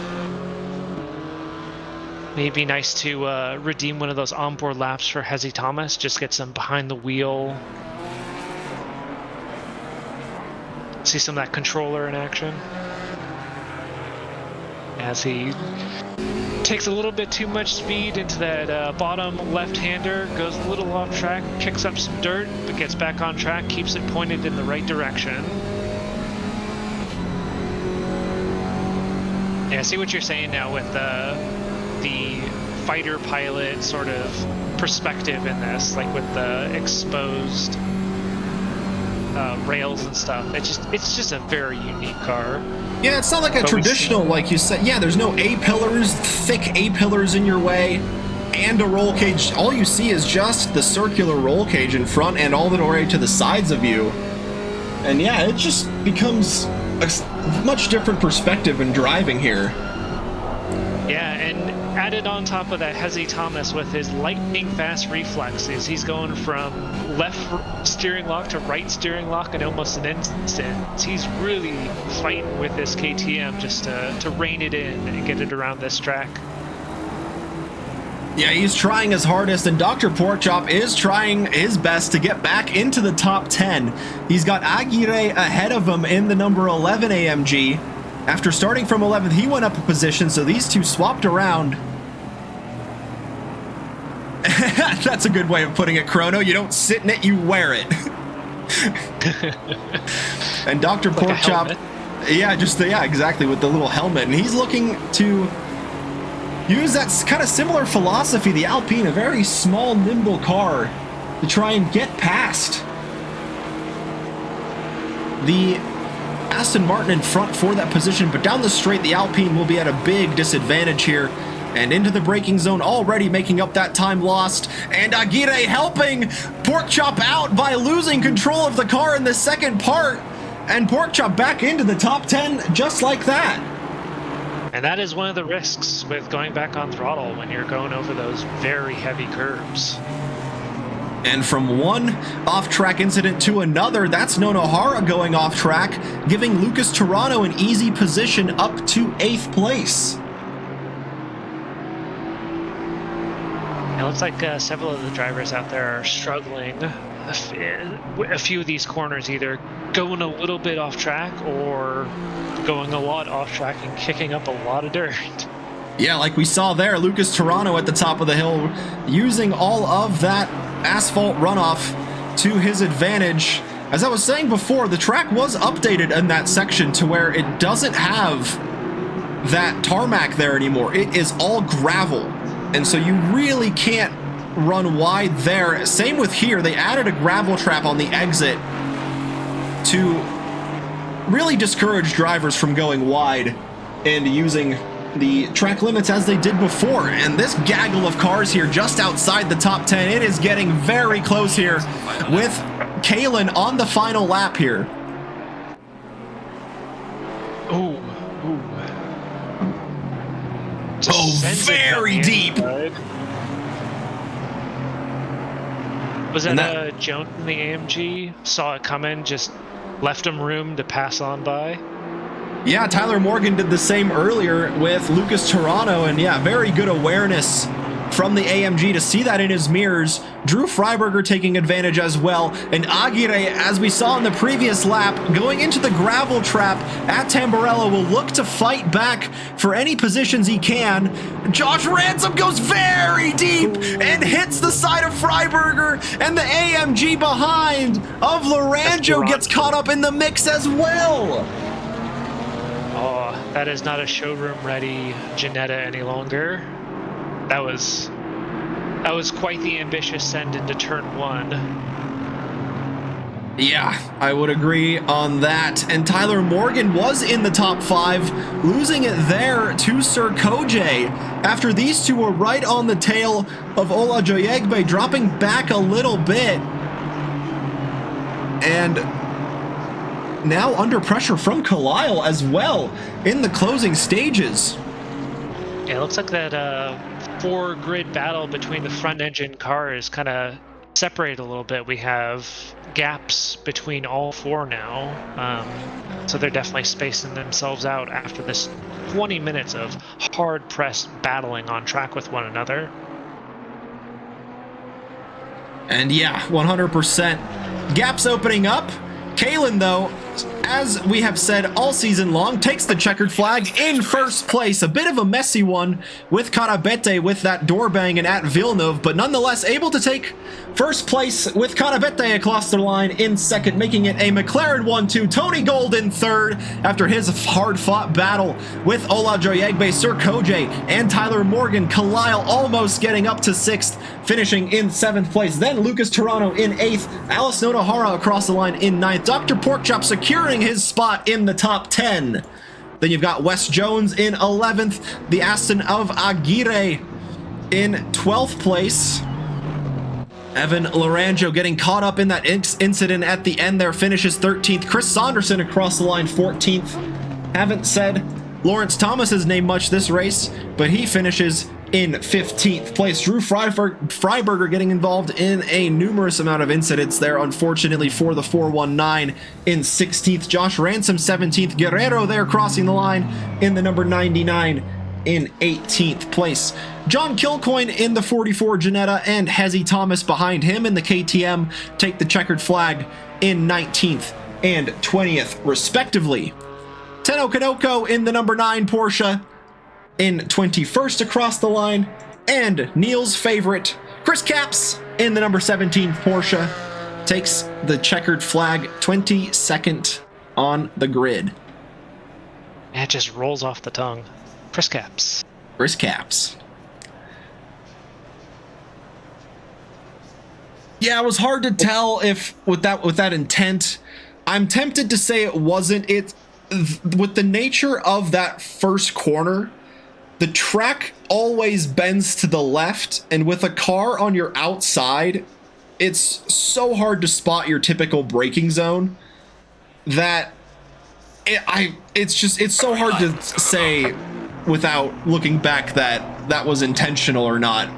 Maybe nice to redeem one of those onboard laps for Hezi Thomas. Just get some behind the wheel. See some of that controller in action. As he takes a little bit too much speed into that bottom left-hander, goes a little off track, kicks up some dirt, but gets back on track, keeps it pointed in the right direction. Yeah, I see what you're saying now with the fighter pilot sort of perspective in this, like with the exposed rails and stuff. It's just a very unique car. Yeah, it's not like a traditional, like you said. Yeah, there's no A-pillars, thick A-pillars in your way, and a roll cage. All you see is just the circular roll cage in front and all the way to the sides of you. And yeah, it just becomes a much different perspective in driving here. Yeah, and added on top of that, Hezi Thomas with his lightning fast reflexes. He's going from left steering lock to right steering lock in almost an instant. He's really fighting with this KTM just to rein it in and get it around this track. Yeah, he's trying his hardest, and Dr. Porkchop is trying his best to get back into the top 10. He's got Aguirre ahead of him in the number 11 AMG. After starting from 11th, he went up a position, so these two swapped around. That's a good way of putting it, Chrono. You don't sit in it, you wear it. And Dr. Like Porkchop, yeah, exactly, with the little helmet. And he's looking to use that kind of similar philosophy, the Alpine, a very small, nimble car, to try and get past the Aston Martin in front for that position, but down the straight, the Alpine will be at a big disadvantage here. And into the braking zone, already making up that time lost. And Aguirre helping Porkchop out by losing control of the car in the second part. And Porkchop back into the top 10 just like that. And that is one of the risks with going back on throttle when you're going over those very heavy curves. And from one off-track incident to another, that's Nonohara going off-track, giving Lucas Toronto an easy position up to 8th place. It looks like several of the drivers out there are struggling. A few of these corners either going a little bit off track or going a lot off track and kicking up a lot of dirt. Yeah, like we saw there, Lucas Toronto at the top of the hill using all of that asphalt runoff to his advantage. As I was saying before, the track was updated in that section to where it doesn't have that tarmac there anymore. It is all gravel, and so you really can't run wide there. Same with here, they added a gravel trap on the exit to really discourage drivers from going wide and using the track limits as they did before. And this gaggle of cars here just outside the top 10, it is getting very close here with Kalen on the final lap here. Ooh. Very deep. Was that Jones in the AMG? Saw it coming, just left him room to pass on by? Yeah, Tyler Morgan did the same earlier with Lucas Toronto, and yeah, very good awareness from the AMG to see that in his mirrors. Drew Freiberger taking advantage as well, and Aguirre, as we saw in the previous lap, going into the gravel trap at Tamburello, will look to fight back for any positions he can. Josh Ransom goes very deep and hits the side of Freiberger, and the AMG behind of Laranjo gets caught up in the mix as well. Oh, that is not a showroom-ready Ginetta any longer. That was That was quite the ambitious send into turn 1. Yeah, I would agree on that. And Tyler Morgan was in the top 5, losing it there to Sir Kojay. After these two were right on the tail of Ola Joyegbe, dropping back a little bit. And now under pressure from Kalile as well in the closing stages. Yeah, it looks like that 4-grid battle between the front engine cars kind of separated a little bit. We have gaps between all 4 now, so they're definitely spacing themselves out after this 20 minutes of hard-pressed battling on track with one another. And yeah, 100% gaps opening up. Kalen, though, as we have said all season long, takes the checkered flag in first place. A bit of a messy one with Karabete with that door bang and at Villeneuve, but nonetheless able to take first place with Karabete across the line in second, making it a McLaren 1-2. Tony Gold in third after his hard-fought battle with Ola Joyegbe, Sir Kojay, and Tyler Morgan. Kalile almost getting up to sixth, finishing in seventh place. Then Lucas Toronto in eighth, Alice Nonohara across the line in ninth. Dr. Porkchop securing his spot in the top 10. Then you've got Wes Jones in 11th, the Aston of Aguirre in 12th place. Evan Laranjo getting caught up in that incident at the end there, finishes 13th. Chris Saunderson across the line 14th. Haven't said Lawrence Thomas's name much this race, but he finishes in 15th place. Drew Freiberger getting involved in a numerous amount of incidents there, unfortunately for the 419 in 16th. Josh Ransom 17th. Guerrero there crossing the line in the number 99 in 18th place. John Kilcoyne in the 44 Janetta and Hezzy Thomas behind him in the KTM take the checkered flag in 19th and 20th respectively. Tenno Kanoko in the number 9 Porsche in 21st across the line, and Neil's favorite, Chris Caps, in the number 17 Porsche, takes the checkered flag 22nd on the grid. It just rolls off the tongue. Chris Caps. Chris Caps. Yeah, it was hard to tell if with that intent. I'm tempted to say it wasn't. It with the nature of that first corner, the track always bends to the left, and with a car on your outside, it's so hard to spot your typical braking zone that it's so hard to say without looking back that was intentional or not.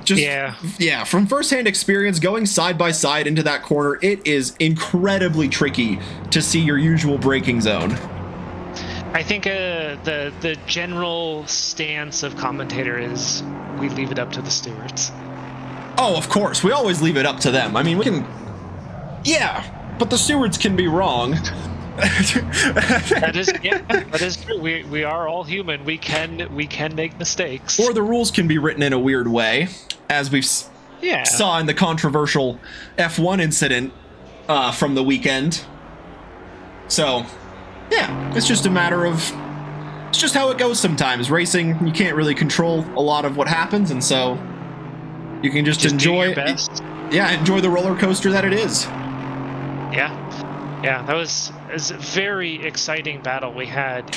Yeah, from firsthand experience, going side by side into that corner, it is incredibly tricky to see your usual braking zone. I think the general stance of commentator is we leave it up to the stewards. Oh, of course, we always leave it up to them. I mean, we can, yeah, but the stewards can be wrong. That is true. We are all human. We can make mistakes. Or the rules can be written in a weird way, as we saw in the controversial F1 incident from the weekend. So, yeah, it's just a matter of, it's just how it goes sometimes. Racing, you can't really control a lot of what happens, and so you can just enjoy your best. Yeah, enjoy the roller coaster that it is. Yeah, that was a very exciting battle. We had,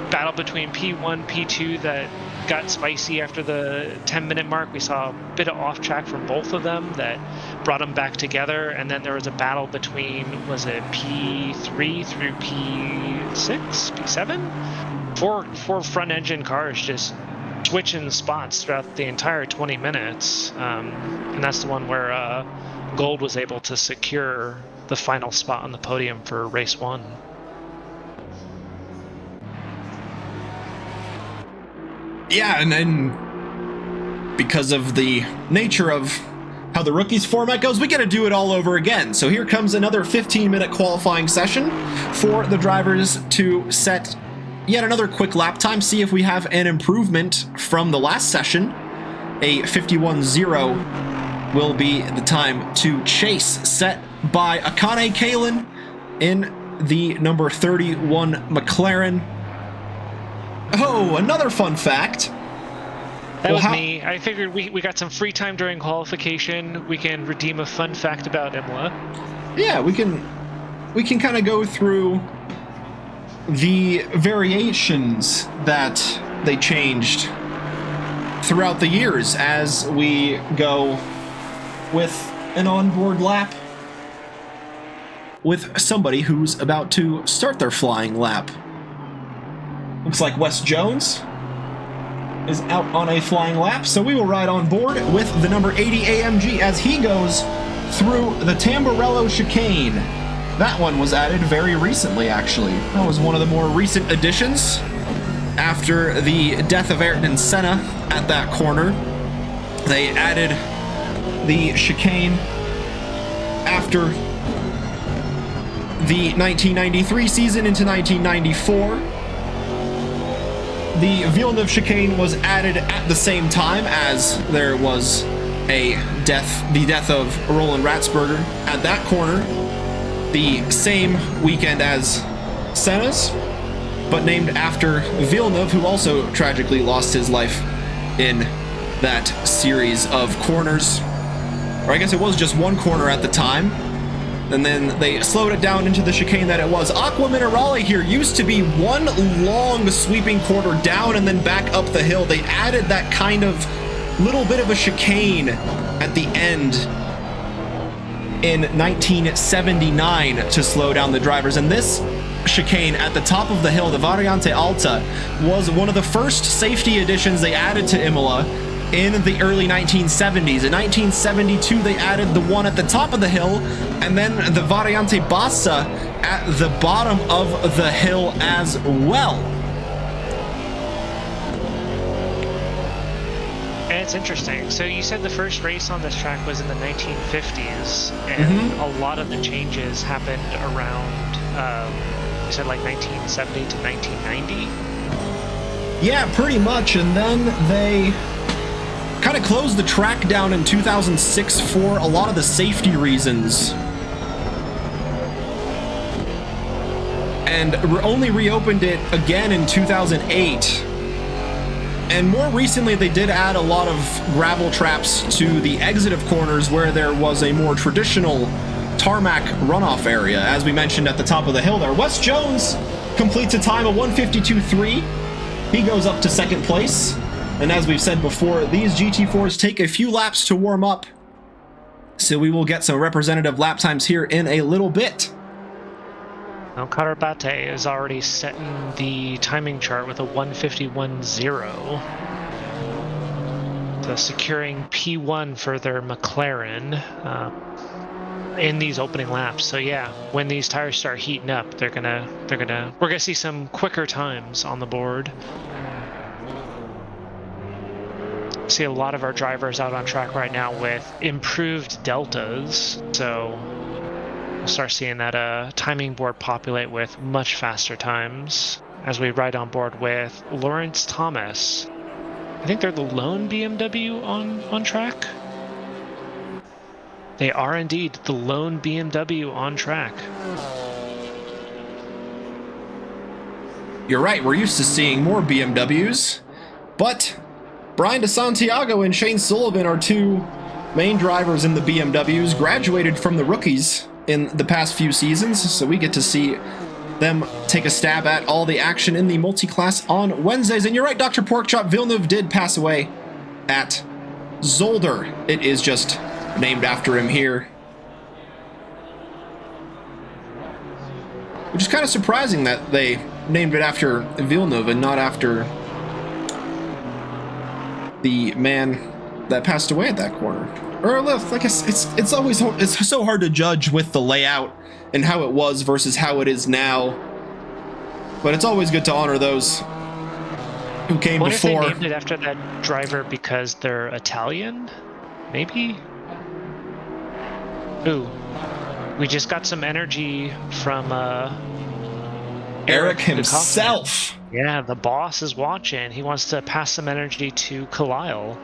battle between P1, P2 that got spicy after the 10-minute mark. We saw a bit of off track from both of them that brought them back together. And then there was a battle between, was it P3 through P6, P7? Four front engine cars just switching spots throughout the entire 20 minutes. And that's the one where Gold was able to secure the final spot on the podium for race 1. Yeah, and then because of the nature of how the rookies format goes, we get to do it all over again. So here comes another 15-minute qualifying session for the drivers to set yet another quick lap time, see if we have an improvement from the last session. A 51.0 will be the time to chase, set by Akane Kalen in the number 31 McLaren. Oh, another fun fact. That was me. I figured we got some free time during qualification. We can redeem a fun fact about Imola. Yeah, we can kind of go through the variations that they changed throughout the years as we go with an onboard lap with somebody who's about to start their flying lap. Looks like Wes Jones is out on a flying lap, so we will ride on board with the number 80 AMG as he goes through the Tamburello chicane. That one was added very recently, actually. That was one of the more recent additions after the death of Ayrton Senna at that corner. They added the chicane after the 1993 season into 1994. The Villeneuve chicane was added at the same time as there was the death of Roland Ratzberger at that corner, the same weekend as Senna's, but named after Villeneuve, who also tragically lost his life in that series of corners. Or I guess it was just one corner at the time. And then they slowed it down into the chicane that it was. Aqua Minerale here used to be one long sweeping quarter down and then back up the hill. They added that kind of little bit of a chicane at the end in 1979 to slow down the drivers. And this chicane at the top of the hill, the Variante Alta, was one of the first safety additions they added to Imola in the early 1970s. In 1972, they added the one at the top of the hill, and then the Variante Bassa at the bottom of the hill as well. And it's interesting. So you said the first race on this track was in the 1950s, and a lot of the changes happened around, you said like 1970 to 1990? Yeah, pretty much. And then they kind of closed the track down in 2006 for a lot of the safety reasons. And only reopened it again in 2008. And more recently, they did add a lot of gravel traps to the exit of corners where there was a more traditional tarmac runoff area, as we mentioned at the top of the hill there. Wes Jones completes a time of 1:52.3. He goes up to second place. And as we've said before, these GT4s take a few laps to warm up, so we will get some representative lap times here in a little bit. Now, Karabate is already setting the timing chart with a 1:51.0. So securing P1 for their McLaren in these opening laps. So yeah, when these tires start heating up, we're gonna see some quicker times on the board. See a lot of our drivers out on track right now with improved deltas, so we'll start seeing that timing board populate with much faster times as we ride on board with Lawrence Thomas. I think they're the lone BMW on track. They are indeed the lone BMW on track. You're right, we're used to seeing more BMWs, but Brian DeSantiago and Shane Sullivan are two main drivers in the BMWs, graduated from the rookies in the past few seasons, so we get to see them take a stab at all the action in the multi-class on Wednesdays. And you're right, Dr. Porkchop, Villeneuve did pass away at Zolder. It is just named after him here. Which is kind of surprising that they named it after Villeneuve and not after the man that passed away at that corner. Or I guess it's so hard to judge with the layout and how it was versus how it is now. But it's always good to honor those who came before. What if they named it after that driver because they're Italian? Maybe? Ooh, we just got some energy from Eric himself. Yeah, the boss is watching. He wants to pass some energy to Khalil.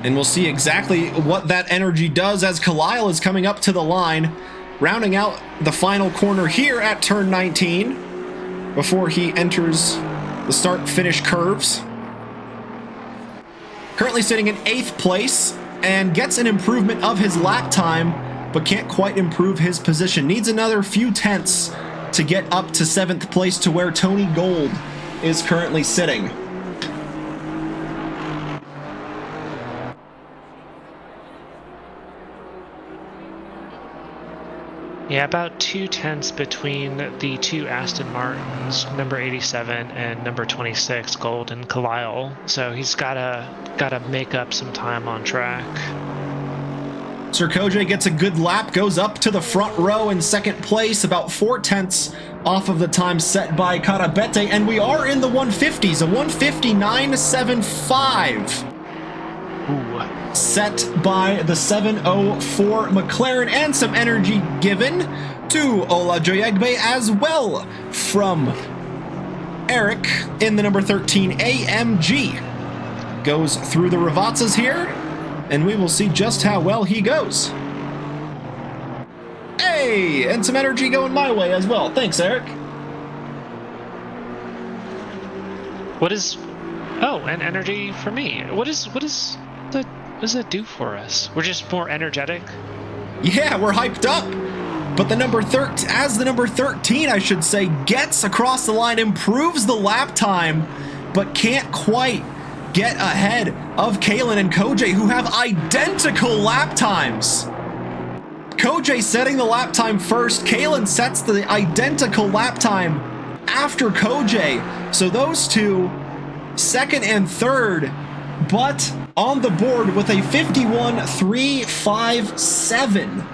And we'll see exactly what that energy does as Khalil is coming up to the line, rounding out the final corner here at turn 19 before he enters the start-finish curves. currently sitting in 8th place and gets an improvement of his lap time, but can't quite improve his position. Needs another few tenths to get up to 7th place to where Tony Gold is currently sitting. Yeah, about 2 tenths between the two Aston Martins, number 87 and number 26, Gold and Kalile. So he's gotta make up some time on track. Sir Kojay gets a good lap, goes up to the front row in 2nd place, about 4 tenths off of the time set by Karabete, and we are in the 150s, a 159.75. Ooh. Set by the 704 McLaren, and some energy given to Ola Joyegbe as well from Eric in the number 13 AMG. Goes through the Ravazzas here, and we will see just how well he goes. Hey, and some energy going my way as well. Thanks, Eric. What is... Oh, and energy for me. What does it do for us? We're just more energetic? Yeah, we're hyped up. But the number 13, as the number 13, I should say, gets across the line, improves the lap time, but can't quite get ahead of Kalen and Kojay, who have identical lap times. Kojay setting the lap time first. Kalen sets the identical lap time after Kojay. So those two, 2nd and 3rd, but on the board with a 51.357.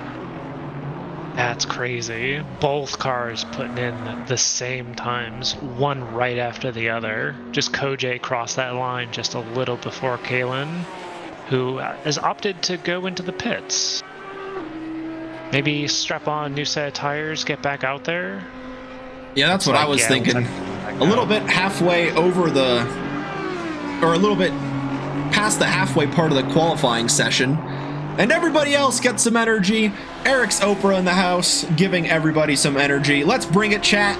That's crazy. Both cars putting in the same times, one right after the other. Just Kojay crossed that line just a little before Kalen, who has opted to go into the pits. Maybe strap on a new set of tires, get back out there. Yeah, that's what I was thinking. A little bit halfway over the, or a little bit past the halfway part of the qualifying session. And everybody else gets some energy. Eric's Oprah in the house, giving everybody some energy. Let's bring it, chat.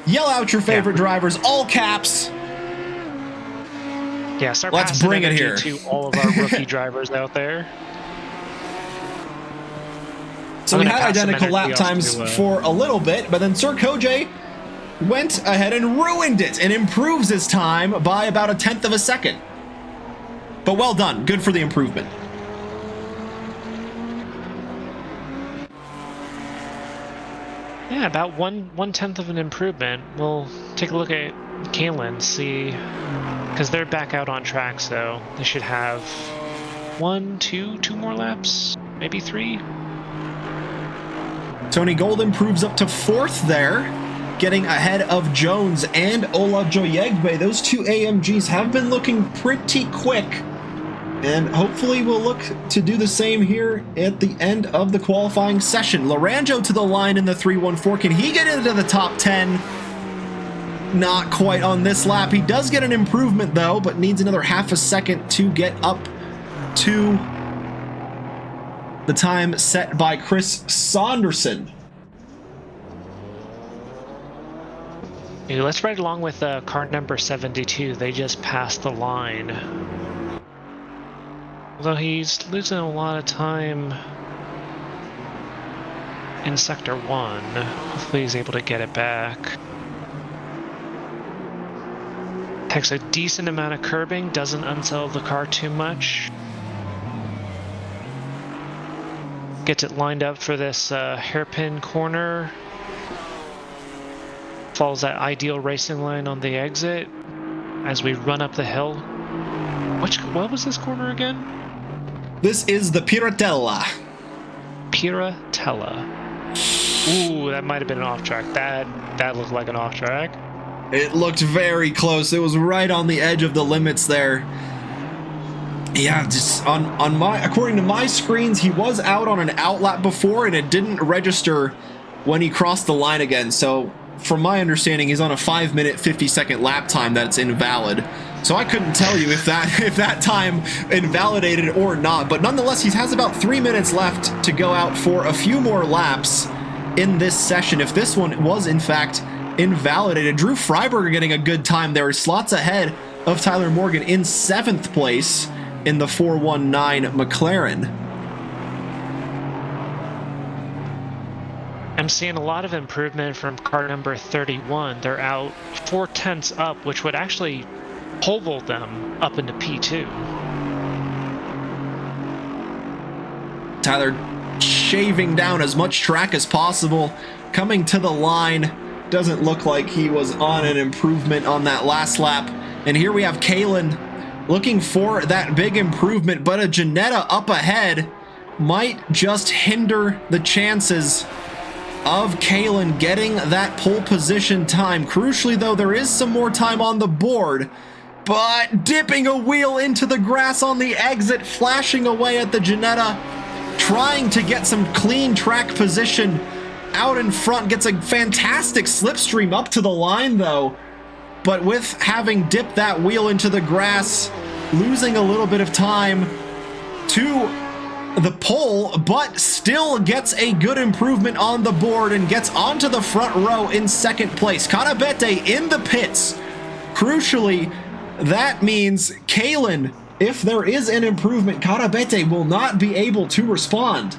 Yell out your favorite drivers, all caps. Yeah, start Let's passing bring it energy here to all of our rookie drivers out there. So we had identical lap times for a little bit, but then Sir Kojay went ahead and ruined it and improves his time by about 1/10 of a second. But well done. Good for the improvement. Yeah, about 1/10 of an improvement. We'll take a look at Kalen, see, because they're back out on track, so they should have two more laps, maybe 3. Tony Gold improves up to 4th there, getting ahead of Jones and Ola Joyegbe. Those two AMGs have been looking pretty quick, and hopefully we'll look to do the same here at the end of the qualifying session. Laranjo to the line in the 314. Can he get into the top 10? Not quite on this lap. He does get an improvement though, but needs another half a second to get up to the time set by Chris Saunderson. Hey, let's ride along with car number 72. They just passed the line. Although he's losing a lot of time in Sector 1. Hopefully he's able to get it back. Takes a decent amount of curbing, doesn't unsettle the car too much. Gets it lined up for this hairpin corner. Follows that ideal racing line on the exit as we run up the hill. What was this corner again? This is the Piratella. Piratella. Ooh, that might have been an off track. That looked like an off track. It looked very close. It was right on the edge of the limits there. Yeah, just on my, according to my screens, he was out on an outlap before and it didn't register when he crossed the line again. So from my understanding, he's on a 5-minute 50-second lap time that's invalid. So I couldn't tell you if that time invalidated or not. But nonetheless, he has about 3 minutes left to go out for a few more laps in this session. If this one was in fact invalidated, Drew Freiberger getting a good time there. He slots ahead of Tyler Morgan in 7th place in the 419 McLaren. I'm seeing a lot of improvement from car number 31. They're out 4/10 up, which would actually pole them up into P2. Tyler shaving down as much track as possible, coming to the line. Doesn't look like he was on an improvement on that last lap. And here we have Kalen looking for that big improvement, but a Ginetta up ahead might just hinder the chances of Kalen getting that pole position time. Crucially though, there is some more time on the board, but dipping a wheel into the grass on the exit, flashing away at the Ginetta, trying to get some clean track position out in front, gets a fantastic slipstream up to the line though, but with having dipped that wheel into the grass, losing a little bit of time to the pole, but still gets a good improvement on the board and gets onto the front row in 2nd place. Carabete in the pits. Crucially, that means Kalen, if there is an improvement, Carabete will not be able to respond.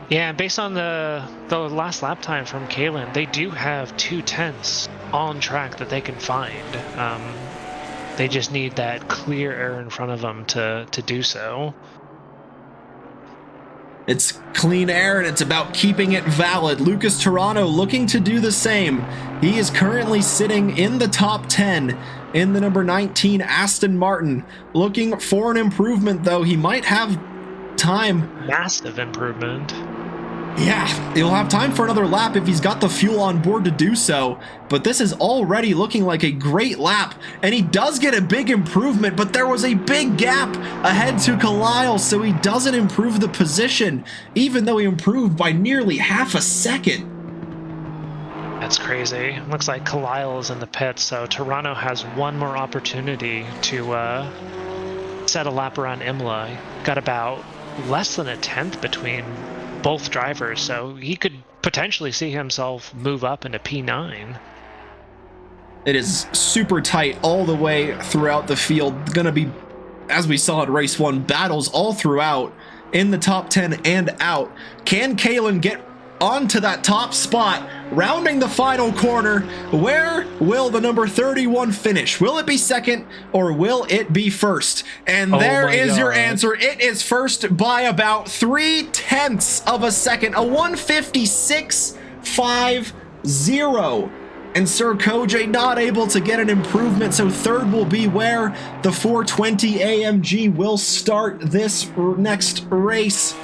Yeah, based on the last lap time from Kalen, they do have 2/10 on track that they can find. They just need that clear air in front of them to do so. It's clean air and it's about keeping it valid. Lucas Toronto looking to do the same. He is currently sitting in the top 10 in the number 19 Aston Martin. Looking for an improvement though. He might have time. Massive improvement. Yeah, he'll have time for another lap if he's got the fuel on board to do so, but this is already looking like a great lap, and he does get a big improvement, but there was a big gap ahead to Kyle, so he doesn't improve the position, even though he improved by nearly half a second. That's crazy. Looks like Kyle is in the pits, so Toronto has one more opportunity to set a lap around Imola. Got about less than a tenth between both drivers, so he could potentially see himself move up into P9. It is super tight all the way throughout the field. Gonna be, as we saw in race 1, battles all throughout in the top 10 and out. Can Kalen get onto that top spot, rounding the final corner? Where will the number 31 finish? Will it be 2nd or will it be 1st? And there is your answer. It is 1st by about 3/10 of a second, a 1:56.50. And Sir Koj not able to get an improvement, so 3rd will be where the 420 AMG will start this next race.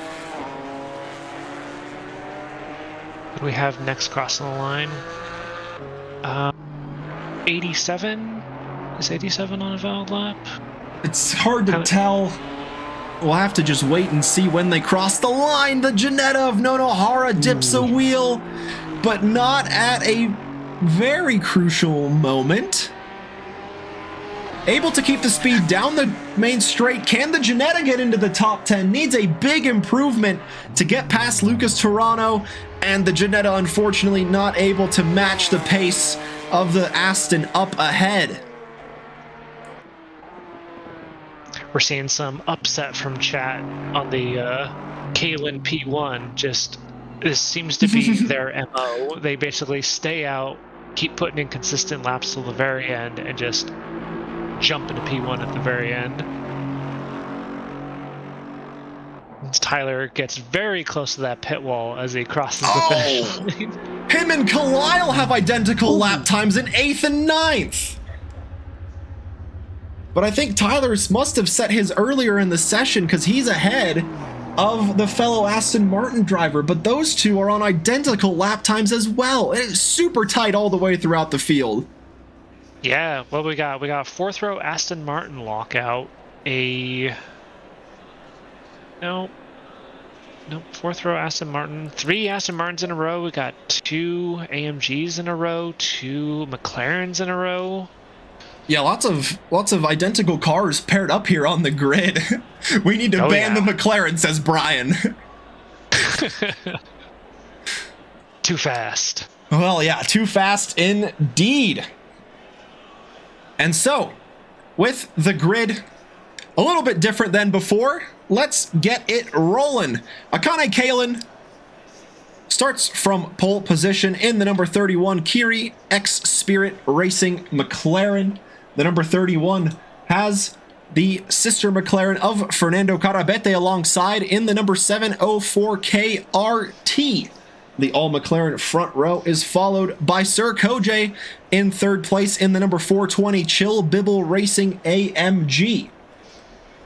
What do we have next crossing the line? 87? Is 87 on a valid lap? It's hard to tell. We'll have to just wait and see when they cross the line. The Ginetta of Nonohara dips a wheel, but not at a very crucial moment. Able to keep the speed down the main straight. Can the Ginetta get into the top 10? Needs a big improvement to get past Lucas Toronto, and the Ginetta unfortunately not able to match the pace of the Aston up ahead. We're seeing some upset from chat on the Kalen P1. Just, this seems to be their MO. They basically stay out, keep putting in consistent laps till the very end, and just jump into P1 at the very end. Tyler gets very close to that pit wall as he crosses the finish line. Him and Kyle have identical lap times in 8th and 9th. But I think Tyler's must have set his earlier in the session because he's ahead of the fellow Aston Martin driver, but those two are on identical lap times as well. It is super tight all the way throughout the field. Yeah, well, we got 4th row Aston Martin lockout, Nope, 4th row Aston Martin, 3 Aston Martins in a row. We got 2 AMGs in a row, 2 McLarens in a row. Yeah, lots of identical cars paired up here on the grid. We need to ban the McLaren, says Brian. Too fast. Well, yeah, too fast indeed. And so, with the grid a little bit different than before, let's get it rolling. Akane Kalen starts from pole position in the number 31 Kiri X Spirit Racing McLaren. The number 31 has the sister McLaren of Fernando Carabete alongside in the number 704 KRT. The all McLaren front row is followed by Sir Kojay in third place in the number 420 Chill Bibble Racing AMG.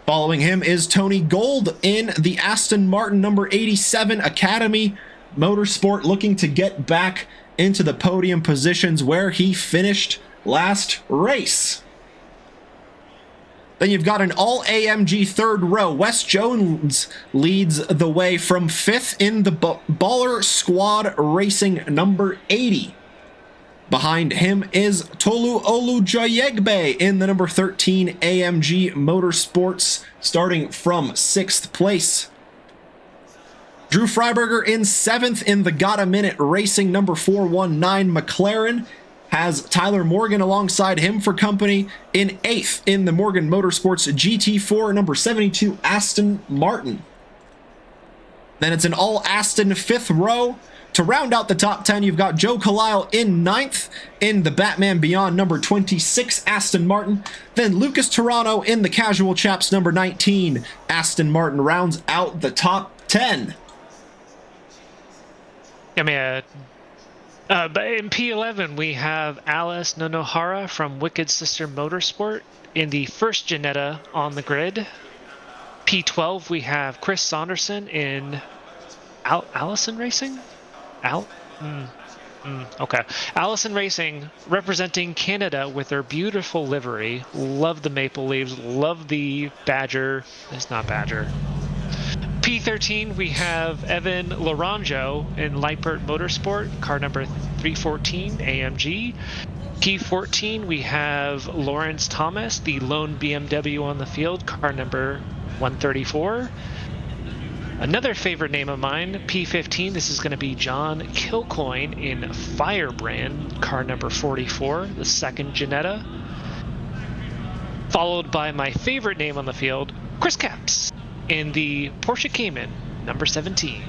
Following him is Tony Gold in the Aston Martin number 87 Academy Motorsport, looking to get back into the podium positions where he finished last race. Then you've got an all-AMG third row. Wes Jones leads the way from fifth in the Baller Squad Racing number 80. Behind him is Tolu Olujayegbe in the number 13 AMG Motorsports, starting from sixth place. Drew Freiberger in seventh in the Got a Minute Racing number 419 McLaren. Has Tyler Morgan alongside him for company in eighth in the Morgan Motorsports GT4 number 72 Aston Martin. Then it's an all Aston fifth row. To round out the top 10, you've got Joe Kalile in ninth in the Batman Beyond number 26 Aston Martin. Then Lucas Toronto in the Casual Chaps number 19 Aston Martin rounds out the top 10. But in P11, we have Alice Nonohara from Wicked Sister Motorsport in the first Janetta on the grid. P12, we have Chris Saunderson in Allison Racing? Okay. Allison Racing representing Canada with their beautiful livery. Love the maple leaves. Love the Badger. It's not Badger. P13, we have Evan Laranjo in Lightbird Motorsport, car number 314 AMG. P14, we have Lawrence Thomas, the lone BMW on the field, car number 134. Another favorite name of mine, P15, this is going to be John Kilcoyne in Firebrand, car number 44, the second Janetta. Followed by my favorite name on the field, Chris Capps in the Porsche Cayman, number 17.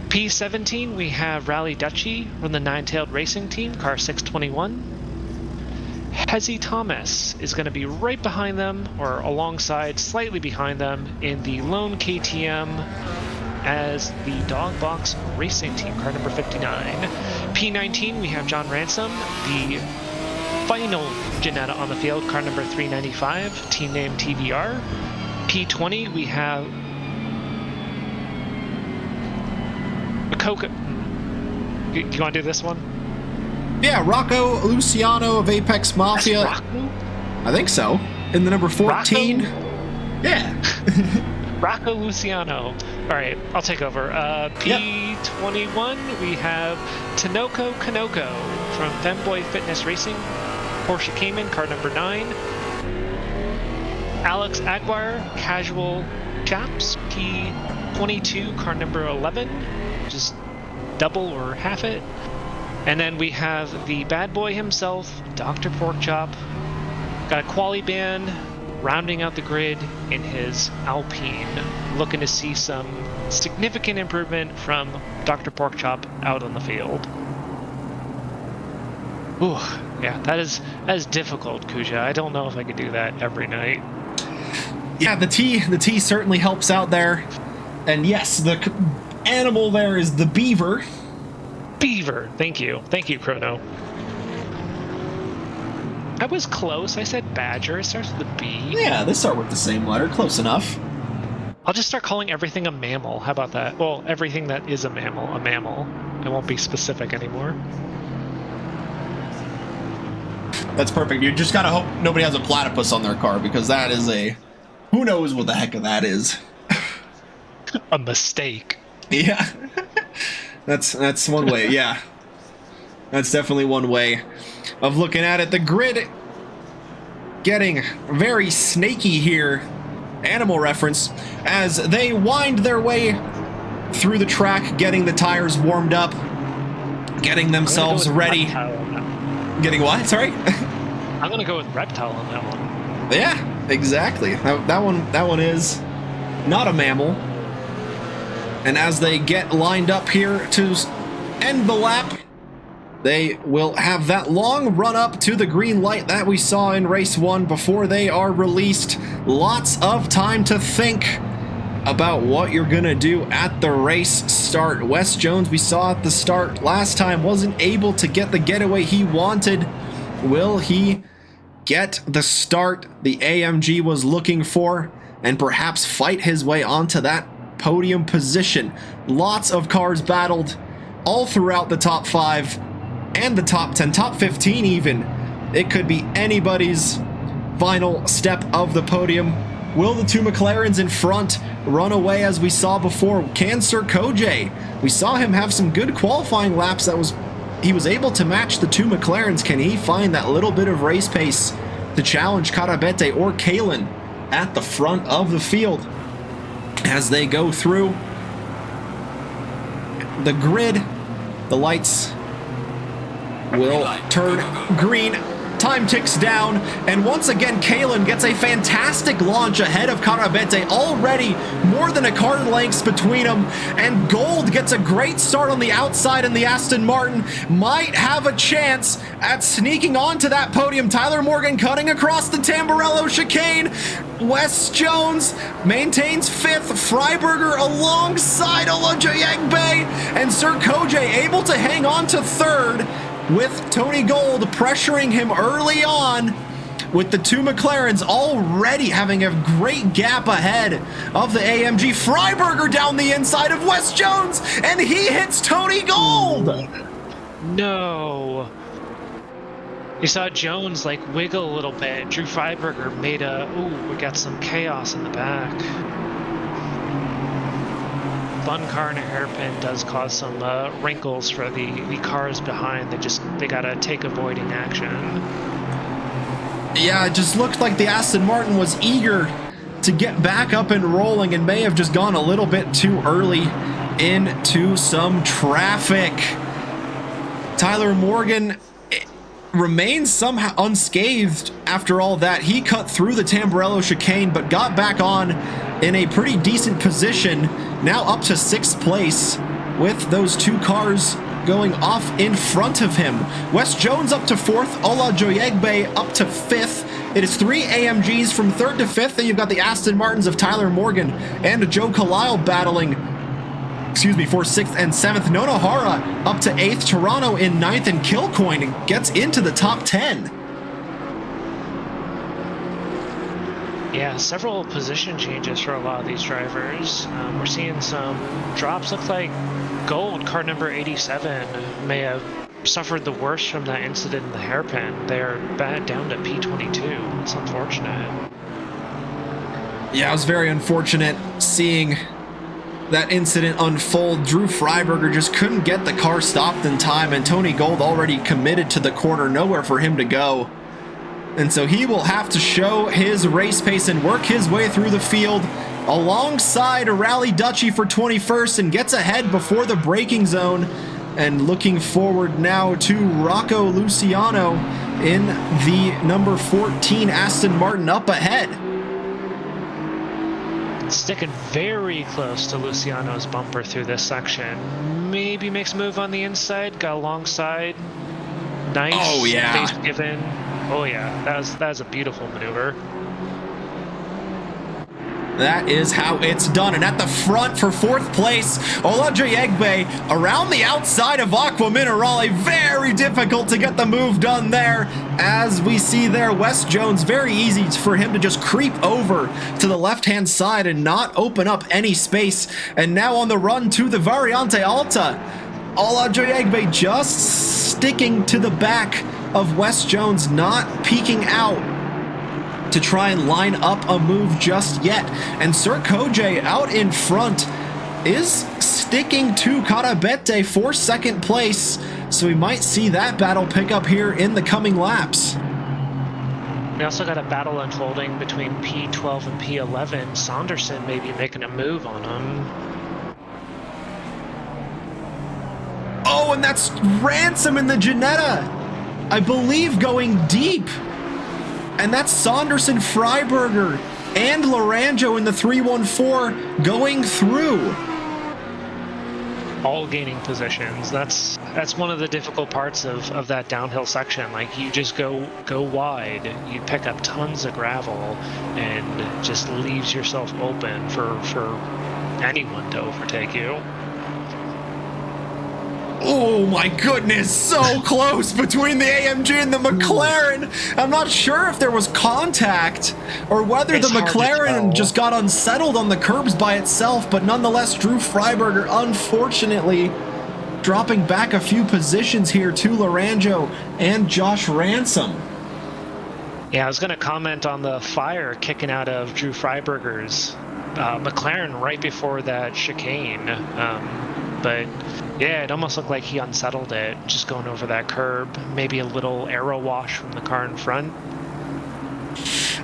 P17, we have Rally Dutchy from the Nine-Tailed Racing Team, car 621. Hezzy Thomas is going to be right behind them, or alongside, slightly behind them, in the lone KTM as the Dog Box Racing Team, car number 59. P19, we have John Ransom, the final Janetta on the field, car number 395, team name TVR. P20, we have Coca. You want to do this one? Yeah, Rocco Luciano of Apex Mafia. That's Rocco? I think so. In the number 14. Rocco? Yeah. Rocco Luciano. All right, I'll take over. P21, we have Tanoko Kanoko from Femboy Fitness Racing, Porsche Cayman, car number 9. Alex Aguirre, Casual Chaps, P22, car number 11, just double or half it. And then we have the bad boy himself, Dr. Porkchop. Got a quali band rounding out the grid in his Alpine, looking to see some significant improvement from Dr. Porkchop out on the field. Ooh, yeah, that is difficult, Kuja. I don't know if I could do that every night. Yeah, the T certainly helps out there. And yes, the animal there is the beaver. Beaver. Thank you, Chrono. I was close. I said badger. It starts with a B. Yeah, they start with the same letter. Close enough. I'll just start calling everything a mammal. How about that? Well, everything that is a mammal. I won't be specific anymore. That's perfect. You just gotta hope nobody has a platypus on their car, because that is a... Who knows what the heck of that is? A mistake. Yeah. That's one way, yeah. That's definitely one way of looking at it. The grid getting very snaky here, animal reference, as they wind their way through the track, getting the tires warmed up, getting themselves ready. Getting what? Sorry? I'm going to go with Reptile on that one. Yeah, exactly. That one is not a mammal. And as they get lined up here to end the lap, they will have that long run up to the green light that we saw in race 1 before they are released. Lots of time to think about what you're gonna do at the race start. Wes Jones, we saw at the start last time, wasn't able to get the getaway he wanted. Will he get the start the AMG was looking for and perhaps fight his way onto that podium position? Lots of cars battled all throughout the top 5 and the top 10, top 15 even. It could be anybody's final step of the podium. Will the two McLarens in front run away as we saw before? Can Sir Kojay? We saw him have some good qualifying laps. He was able to match the two McLarens. Can he find that little bit of race pace to challenge Carabete or Kalen at the front of the field as they go through the grid? The lights will turn green. Time ticks down, and once again, Kalen gets a fantastic launch ahead of Carabete, already more than a car lengths between them, and Gold gets a great start on the outside, and the Aston Martin might have a chance at sneaking onto that podium. Tyler Morgan cutting across the Tamburello chicane. Wes Jones maintains 5th, Freiberger alongside Olajoyegbe, and Sir Kojay able to hang on to 3rd, with Tony Gold pressuring him early on, with the two McLarens already having a great gap ahead of the AMG. Freiberger down the inside of Wes Jones, and he hits Tony Gold! No. You saw Jones like wiggle a little bit. Drew Freiberger made a, ooh, we got some chaos in the back. Fun car and a hairpin does cause some wrinkles for the cars behind. They gotta take avoiding action. Yeah, it just looked like the Aston Martin was eager to get back up and rolling and may have just gone a little bit too early into some traffic. Tyler Morgan remains somehow unscathed after all that. He cut through the Tamburello chicane but got back on in a pretty decent position, now up to 6th place with those two cars going off in front of him. Wes Jones up to 4th, Olajoyegbe up to 5th. It is 3 AMGs from 3rd to 5th, and you've got the Aston Martins of Tyler Morgan and Joe Kalile battling, for 6th and 7th. Nonohara up to 8th, Toronto in 9th, and Kilcoyne gets into the top 10. Yeah, several position changes for a lot of these drivers. We're seeing some drops. Looks like Gold, car number 87, may have suffered the worst from that incident in the hairpin. They're down to P22. It's unfortunate. Yeah, it was very unfortunate seeing that incident unfold. Drew Freiberger just couldn't get the car stopped in time, and Tony Gold already committed to the corner, nowhere for him to go. And so he will have to show his race pace and work his way through the field alongside a Rally Dutchy for 21st, and gets ahead before the braking zone. And looking forward now to Rocco Luciano in the number 14 Aston Martin up ahead. Sticking very close to Luciano's bumper through this section. Maybe makes a move on the inside, got alongside. Nice. Oh, yeah. Space given. Oh yeah, that was a beautiful maneuver. That is how it's done. And at the front for 4th place, Olajoyegbe around the outside of Aqua Minerale. Very difficult to get the move done there. As we see there, Wes Jones, very easy for him to just creep over to the left-hand side and not open up any space. And now on the run to the Variante Alta, Olajoyegbe just sticking to the back of Wes Jones, not peeking out to try and line up a move just yet. And Sir Kojay out in front is sticking to Carabete for 2nd place, so we might see that battle pick up here in the coming laps. We also got a battle unfolding between P12 and P11. Saunderson may be making a move on him. Oh, and that's Ransom in the Ginetta, I believe, going deep. And that's Saunderson, Freiberger, and Laranjo in the 314 going through. All gaining positions. That's one of the difficult parts of that downhill section. Like, you just go wide, you pick up tons of gravel, and just leaves yourself open for anyone to overtake you. Oh my goodness, so close between the AMG and the McLaren. I'm not sure if there was contact or whether the McLaren just got unsettled on the curbs by itself, but nonetheless, Drew Freiberger, unfortunately, dropping back a few positions here to Laranjo and Josh Ransom. Yeah, I was going to comment on the fire kicking out of Drew Freiberger's McLaren right before that chicane. But yeah, it almost looked like he unsettled it, just going over that curb. Maybe a little aero wash from the car in front.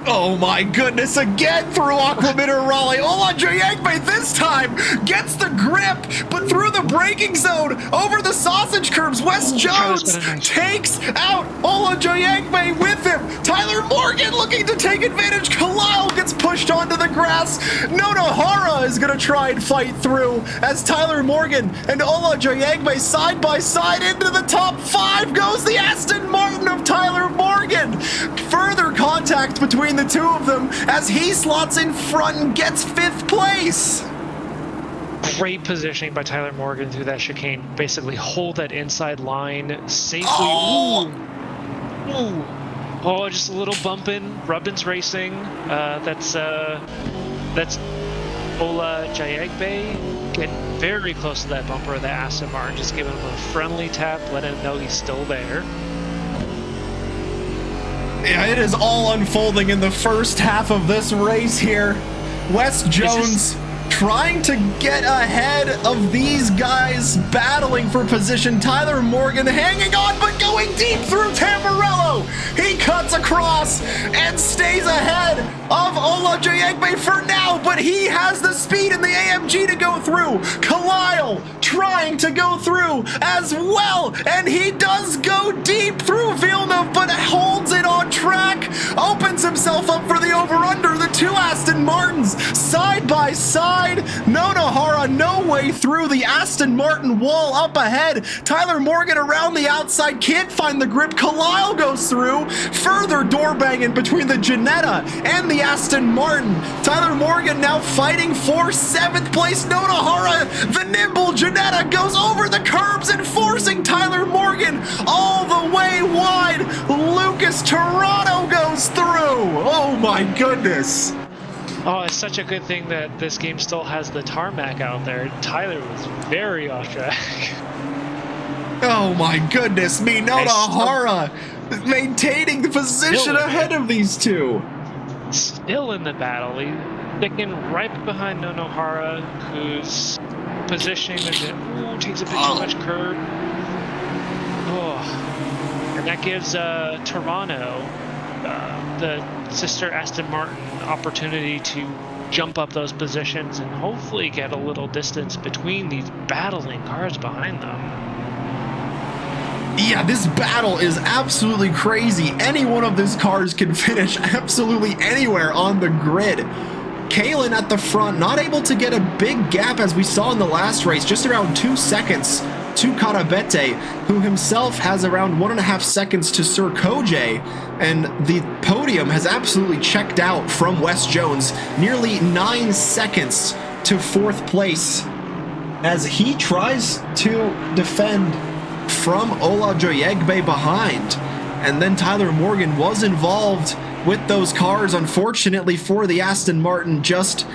Oh my goodness, again through Aqua Minerale. Ola Jayegbe this time gets the grip, but through the braking zone, over the sausage curbs, Wes Jones takes out Ola Jayegbe with him. Tyler Morgan looking to take advantage. Kalil gets pushed onto the grass. Nonohara is going to try and fight through as Tyler Morgan and Ola Jayegbe side by side into the top 5 goes the Aston Martin of Tyler Morgan. Further contact between the two of them as he slots in front and gets 5th place. Great positioning by Tyler Morgan through that chicane. Basically hold that inside line safely. Oh, Ooh. Oh, just a little bumping. Rubbins Racing. That's Ola Jayegbe getting very close to that bumper of the Aston Martin. Just giving him a friendly tap, letting him know he's still there. Yeah, it is all unfolding in the first half of this race here. Wes Jones trying to get ahead of these guys battling for position. Tyler Morgan hanging on, but going deep through Tamburello. He cuts across and stays ahead of Ola Jayegbe for now, but he has the speed in the AMG to go through. Kalil trying to go through as well, and he does go deep through Villeneuve, but holds it on track, opens himself up for the over-under. The two Aston Martins side by side. Nonohara no way through the Aston Martin wall up ahead. Tyler Morgan around the outside, can't find the grip. Kalil goes through. Further door banging between the Ginetta and the Aston Martin. Tyler Morgan now fighting for 7th place. Nonohara, the nimble Ginetta, goes over the curbs and forcing Tyler Morgan all the way wide. Lucas Toronto goes through. Oh my goodness. Oh, it's such a good thing that this game still has the tarmac out there. Tyler was very off track. Oh my goodness, Nonohara maintaining the position ahead of these two. Still in the battle. He's sticking right behind Nonohara, who's positioning and takes a bit too much curb. Oh, and that gives Toronto, the sister Aston Martin, opportunity to jump up those positions and hopefully get a little distance between these battling cars behind them. Yeah, this battle is absolutely crazy. Any one of these cars can finish absolutely anywhere on the grid. Kalen at the front, not able to get a big gap as we saw in the last race, just around 2 seconds to Karabete, who himself has around 1.5 seconds to Sir Kojay, and the podium has absolutely checked out from Wes Jones, nearly 9 seconds to 4th place as he tries to defend from Ola Jayegbe behind. And then Tyler Morgan was involved with those cars, unfortunately for the Aston Martin, just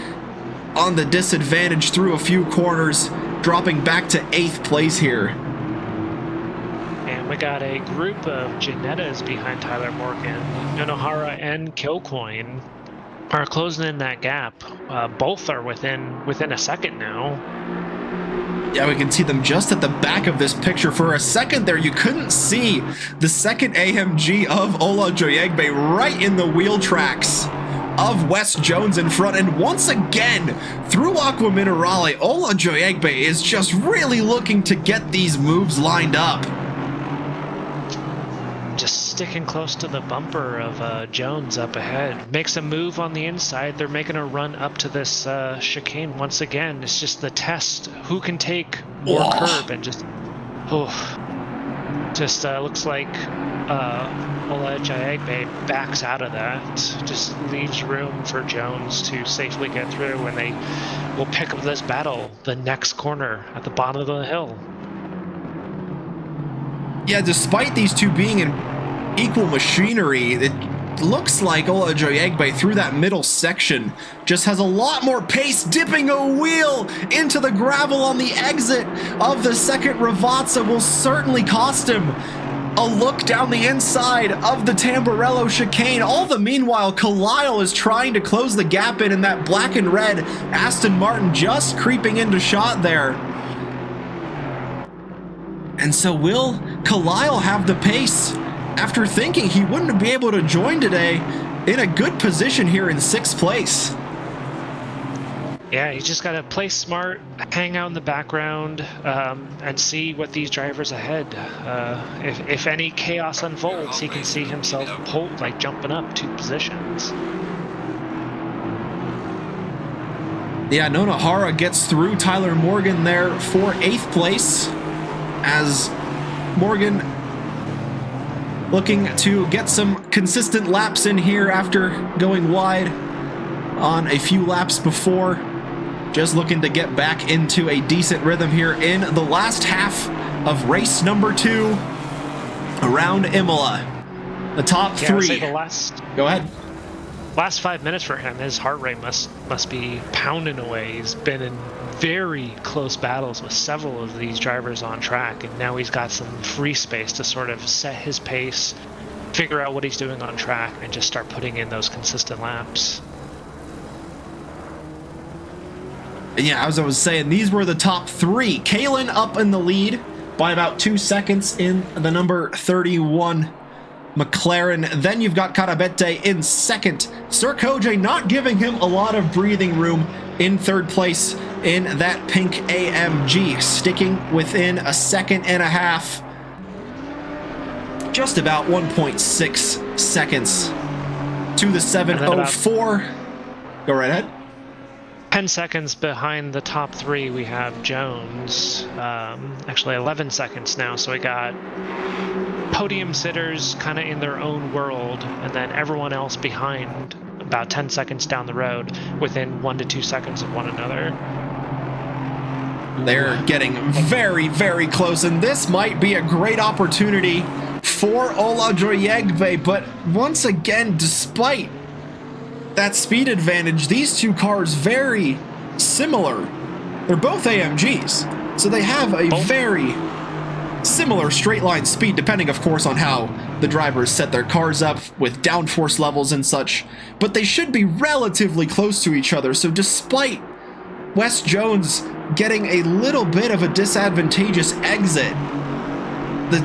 on the disadvantage through a few corners, dropping back to 8th place here. And we got a group of Ginettas behind Tyler Morgan. Nonohara and Kilcoin are closing in that gap. Both are within a second now. Yeah, we can see them just at the back of this picture. For a second there, you couldn't see the second AMG of Ola Jayegbe right in the wheel tracks of Wes Jones in front. And once again, through Aqua Minerale, Ola Jayegbe is just really looking to get these moves lined up. just sticking close to the bumper of Jones up ahead. Makes a move on the inside. They're making a run up to this chicane once again. It's just the test. Who can take more curb and just... Just looks like Imola Jayagbe backs out of that. Just leaves room for Jones to safely get through, and they will pick up this battle the next corner at the bottom of the hill. Yeah, despite these two being in equal machinery, it looks like Imola Jayagbe through that middle section just has a lot more pace, dipping a wheel into the gravel on the exit of the second Ravazza will certainly cost him a look down the inside of the Tamburello chicane. All the meanwhile, Khalil is trying to close the gap in that black and red Aston Martin, just creeping into shot there. And so will Khalil have the pace after thinking he wouldn't be able to join today in a good position here in 6th place? Yeah, you just got to play smart, hang out in the background, and see what these drivers ahead. If any chaos unfolds, he can see himself jumping up 2 positions. Yeah, Nonahara gets through Tyler Morgan there for 8th place, as Morgan looking to get some consistent laps in here after going wide on a few laps before. Just looking to get back into a decent rhythm here in the last half of race number 2 around Imola. The top 3. I would say the last... Go ahead. Last 5 minutes for him, his heart rate must be pounding away. He's been in very close battles with several of these drivers on track, and now he's got some free space to sort of set his pace, figure out what he's doing on track, and just start putting in those consistent laps. And yeah, as I was saying, these were the top 3. Kalen up in the lead by about 2 seconds in the number 31 McLaren. Then you've got Karabete in 2nd. Sir Kojay not giving him a lot of breathing room in 3rd place in that pink AMG, sticking within a 1.5 seconds. Just about 1.6 seconds to the 704. Go right ahead. 10 seconds behind the top 3, we have Jones. Actually 11 seconds now, so we got podium sitters kind of in their own world, and then everyone else behind about 10 seconds down the road within 1 to 2 seconds of one another. They're getting very, very close, and this might be a great opportunity for Imola Jayagbe, but once again, despite that speed advantage, these two cars very similar. They're both AMGs, so they have a very similar straight line speed, depending of course on how the drivers set their cars up with downforce levels and such, but they should be relatively close to each other. So despite Wes Jones getting a little bit of a disadvantageous exit, the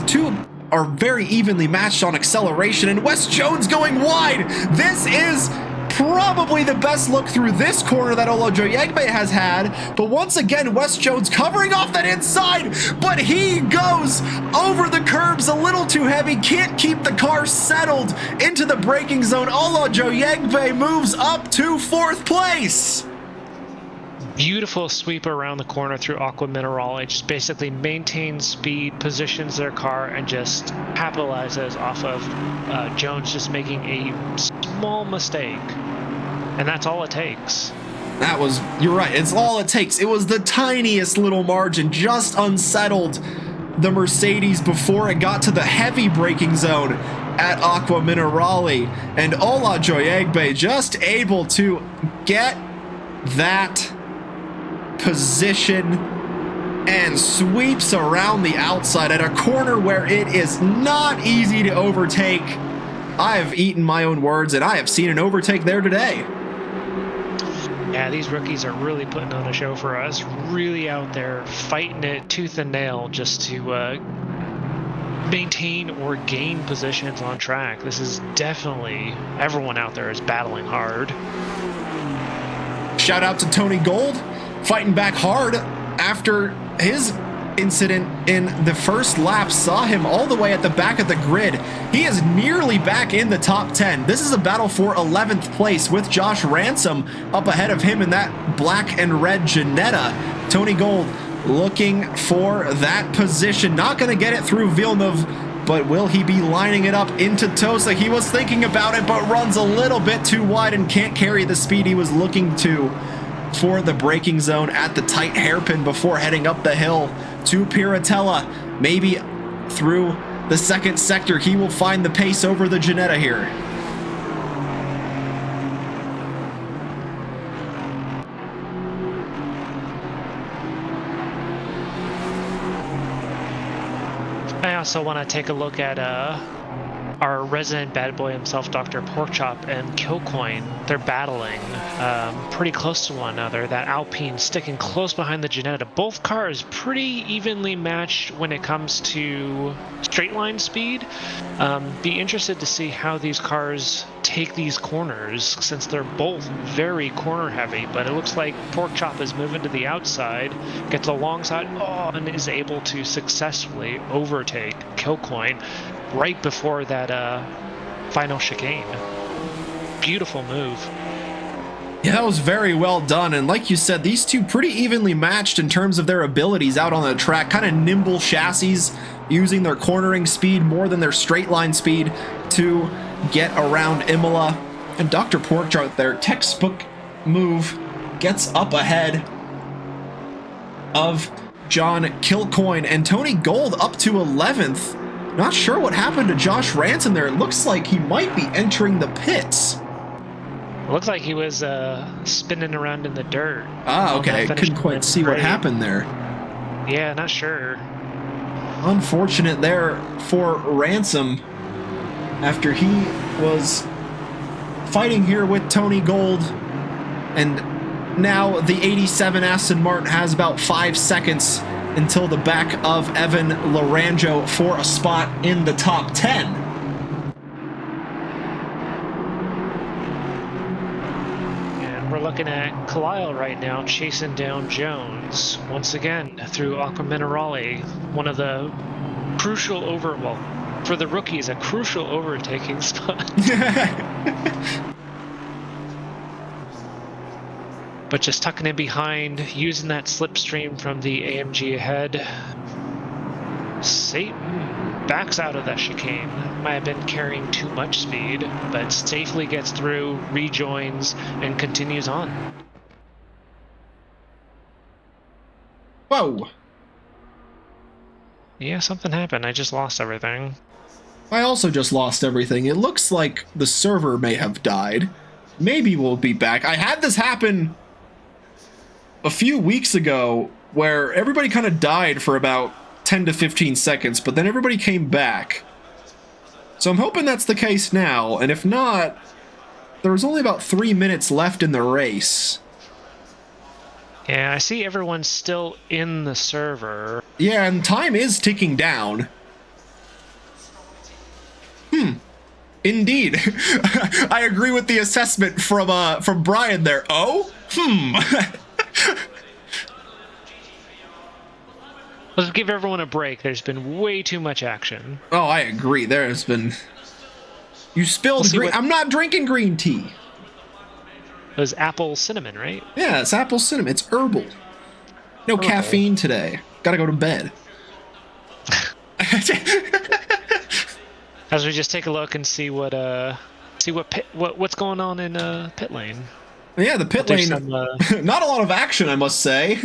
two are very evenly matched on acceleration, and Wes Jones going wide. This is probably the best look through this corner that Imola Jayagbe has had, but once again, Wes Jones covering off that inside, but he goes over the curbs a little too heavy, can't keep the car settled into the braking zone. Imola Jayagbe moves up to 4th place. Beautiful sweep around the corner through Aqua Minerale. It just basically maintains speed, positions their car, and just capitalizes off of Jones just making a small mistake. And that's all it takes. You're right, it's all it takes. It was the tiniest little margin, just unsettled the Mercedes before it got to the heavy braking zone at Aqua Minerale. And Imola Jayagbe just able to get that position and sweeps around the outside at a corner where it is not easy to overtake. I have eaten my own words, and I have seen an overtake there today. Yeah, these rookies are really putting on a show for us, really out there fighting it tooth and nail just to maintain or gain positions on track. This is definitely, everyone out there is battling hard. Shout out to Tony Gold, fighting back hard after his incident in the first lap saw him all the way at the back of the grid. He is nearly back in the top 10. This is a battle for 11th place with Josh Ransom up ahead of him in that black and red Ginetta. Tony Gold looking for that position. Not going to get it through Villeneuve, but will he be lining it up into Tosa? He was thinking about it, but runs a little bit too wide and can't carry the speed he was looking to for the braking zone at the tight hairpin before heading up the hill to Piratella. Maybe through the second sector, he will find the pace over the Ginetta here. I also want to take a look at our resident bad boy himself, Dr. Porkchop, and Killcoin. They're battling pretty close to one another. That Alpine sticking close behind the Ginetta. Both cars pretty evenly matched when it comes to straight line speed. Be interested to see how these cars take these corners, since they're both very corner heavy, but it looks like Porkchop is moving to the outside, gets alongside, and is able to successfully overtake Killcoin right before that final chicane. Beautiful move. Yeah, that was very well done, and like you said, these two pretty evenly matched in terms of their abilities out on the track. Kind of nimble chassis, using their cornering speed more than their straight line speed to get around Imola. And Dr. Porkchop, their textbook move, gets up ahead of John Killcoin, and Tony Gold up to 11th. Not sure what happened to Josh Ransom there. It looks like he might be entering the pits. It looks like he was spinning around in the dirt. Ah, okay. I couldn't quite see what happened there. Yeah, not sure. Unfortunate there for Ransom after he was fighting here with Tony Gold. And now the 87 Aston Martin has about 5 seconds until the back of Evan Laranjo for a spot in the top 10. And we're looking at Khalil right now chasing down Jones once again through Aqua Minerale, one of the crucial for the rookies, a crucial overtaking spot. But just tucking in behind, using that slipstream from the AMG ahead. Satan backs out of that chicane. Might have been carrying too much speed, but safely gets through, rejoins, and continues on. Whoa. Yeah, something happened. I just lost everything. I also just lost everything. It looks like the server may have died. Maybe we'll be back. I had this happen a few weeks ago where everybody kind of died for about 10 to 15 seconds, but then everybody came back. So I'm hoping that's the case now, and if not, there was only about 3 minutes left in the race. Yeah, I see everyone's still in the server. Yeah, and time is ticking down. Indeed. I agree with the assessment from Brian there. Oh? Let's give everyone a break. There's been way too much action. Oh, I agree. There has been... You spilled green... I'm not drinking green tea. It was apple cinnamon, right? Yeah, it's apple cinnamon. It's herbal. No caffeine today. Gotta go to bed. As we just take a look and see what's going on in pit lane. Yeah, the pit lane. Not a lot of action, I must say,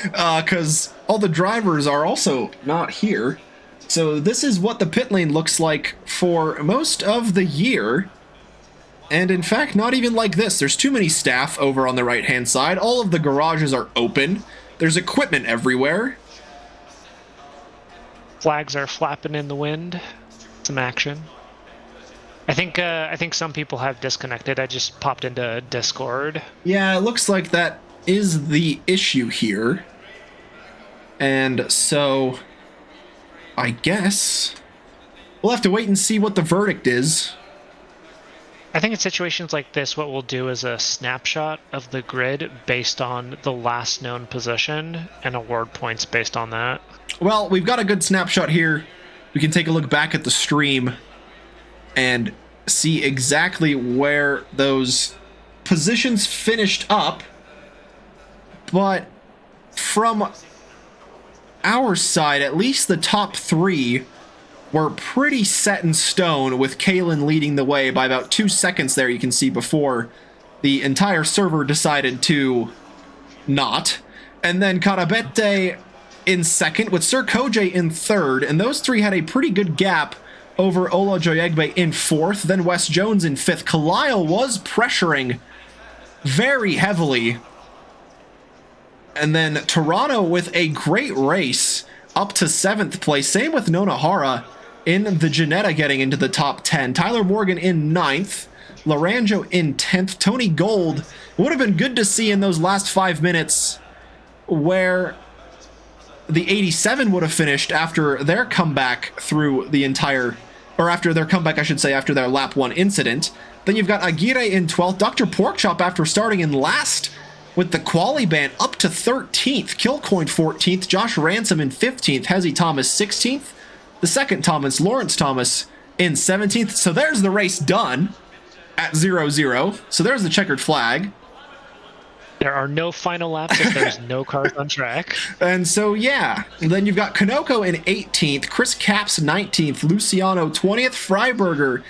because all the drivers are also not here. So this is what the pit lane looks like for most of the year. And in fact, not even like this. There's too many staff over on the right-hand side. All of the garages are open. There's equipment everywhere. Flags are flapping in the wind. Some action. I think some people have disconnected. I just popped into Discord. Yeah, it looks like that is the issue here. And so I guess we'll have to wait and see what the verdict is. I think in situations like this, what we'll do is a snapshot of the grid based on the last known position and award points based on that. Well, we've got a good snapshot here. We can take a look back at the stream and see exactly where those positions finished up. But from our side, at least the top 3 were pretty set in stone, with Kalen leading the way by about 2 seconds there, you can see, before the entire server decided to not. And then Karabete in second, with Sir Kojay in third, and those 3 had a pretty good gap over Ola Joyegbe in fourth, then Wes Jones in fifth. Kalile was pressuring very heavily. And then Toronto with a great race up to 7th place. Same with Nonahara in the Janetta getting into the top 10. Tyler Morgan in 9th. Laranjo in 10th. Tony Gold. It would have been good to see in those last 5 minutes where the 87 would have finished after their comeback through the entire, or after their comeback, I should say, after their lap 1 incident. Then you've got Aguirre in 12th. Dr. Porkchop, after starting in last with the quali ban, up to 13th. Killcoin 14th. Josh Ransom in 15th. Hezzy Thomas 16th. The second Thomas, Lawrence Thomas, in 17th. So there's the race done at 0-0. So there's the checkered flag. There are no final laps if there's no cars on track. And so, yeah. And then you've got Kanoko in 18th. Chris Capps 19th. Luciano 20th. Freiberger,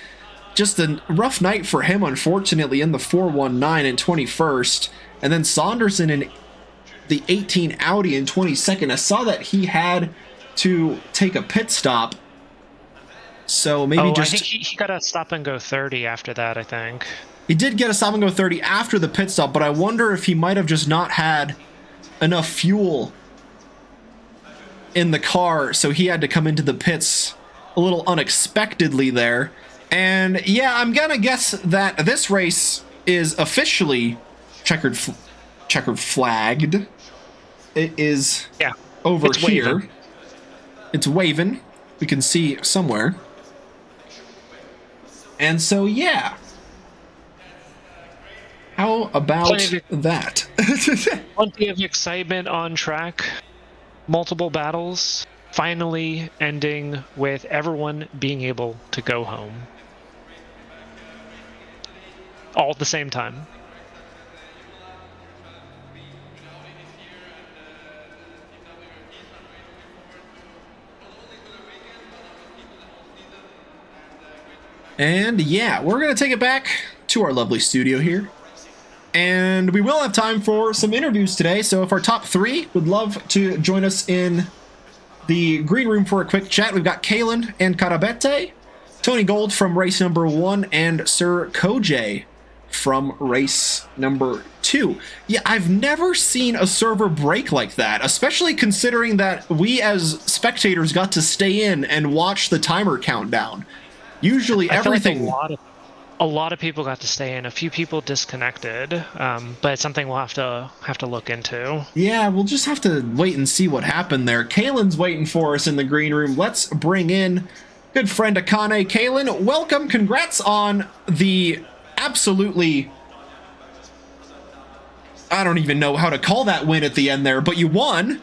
just a rough night for him, unfortunately, in the 419 in 21st. And then Saunderson in the 18 Audi in 22nd. I saw that he had to take a pit stop. So maybe I just... think he got a stop and go 30 after that, I think. He did get a stop and go 30 after the pit stop, but I wonder if he might have just not had enough fuel in the car, so he had to come into the pits a little unexpectedly there. And yeah, I'm gonna guess that this race is officially checkered flagged. It is over it's here. waving. It's waving. We can see somewhere. And so, yeah. How about that? Plenty of excitement on track. Multiple battles. Finally ending with everyone being able to go home. All at the same time. And yeah, we're going to take it back to our lovely studio here. And we will have time for some interviews today. So if our top 3 would love to join us in the green room for a quick chat, we've got Kalen and Karabete, Tony Gold from race number 1, and Sir Kojay from race number 2. Yeah, I've never seen a server break like that, especially considering that we as spectators got to stay in and watch the timer countdown. Usually everything... Like a lot of people got to stay in. A few people disconnected, but it's something we'll have to look into. Yeah, we'll just have to wait and see what happened there. Kalen's waiting for us in the green room. Let's bring in good friend Akane. Kalen, welcome. Congrats on the absolutely... I don't even know how to call that win at the end there, but you won.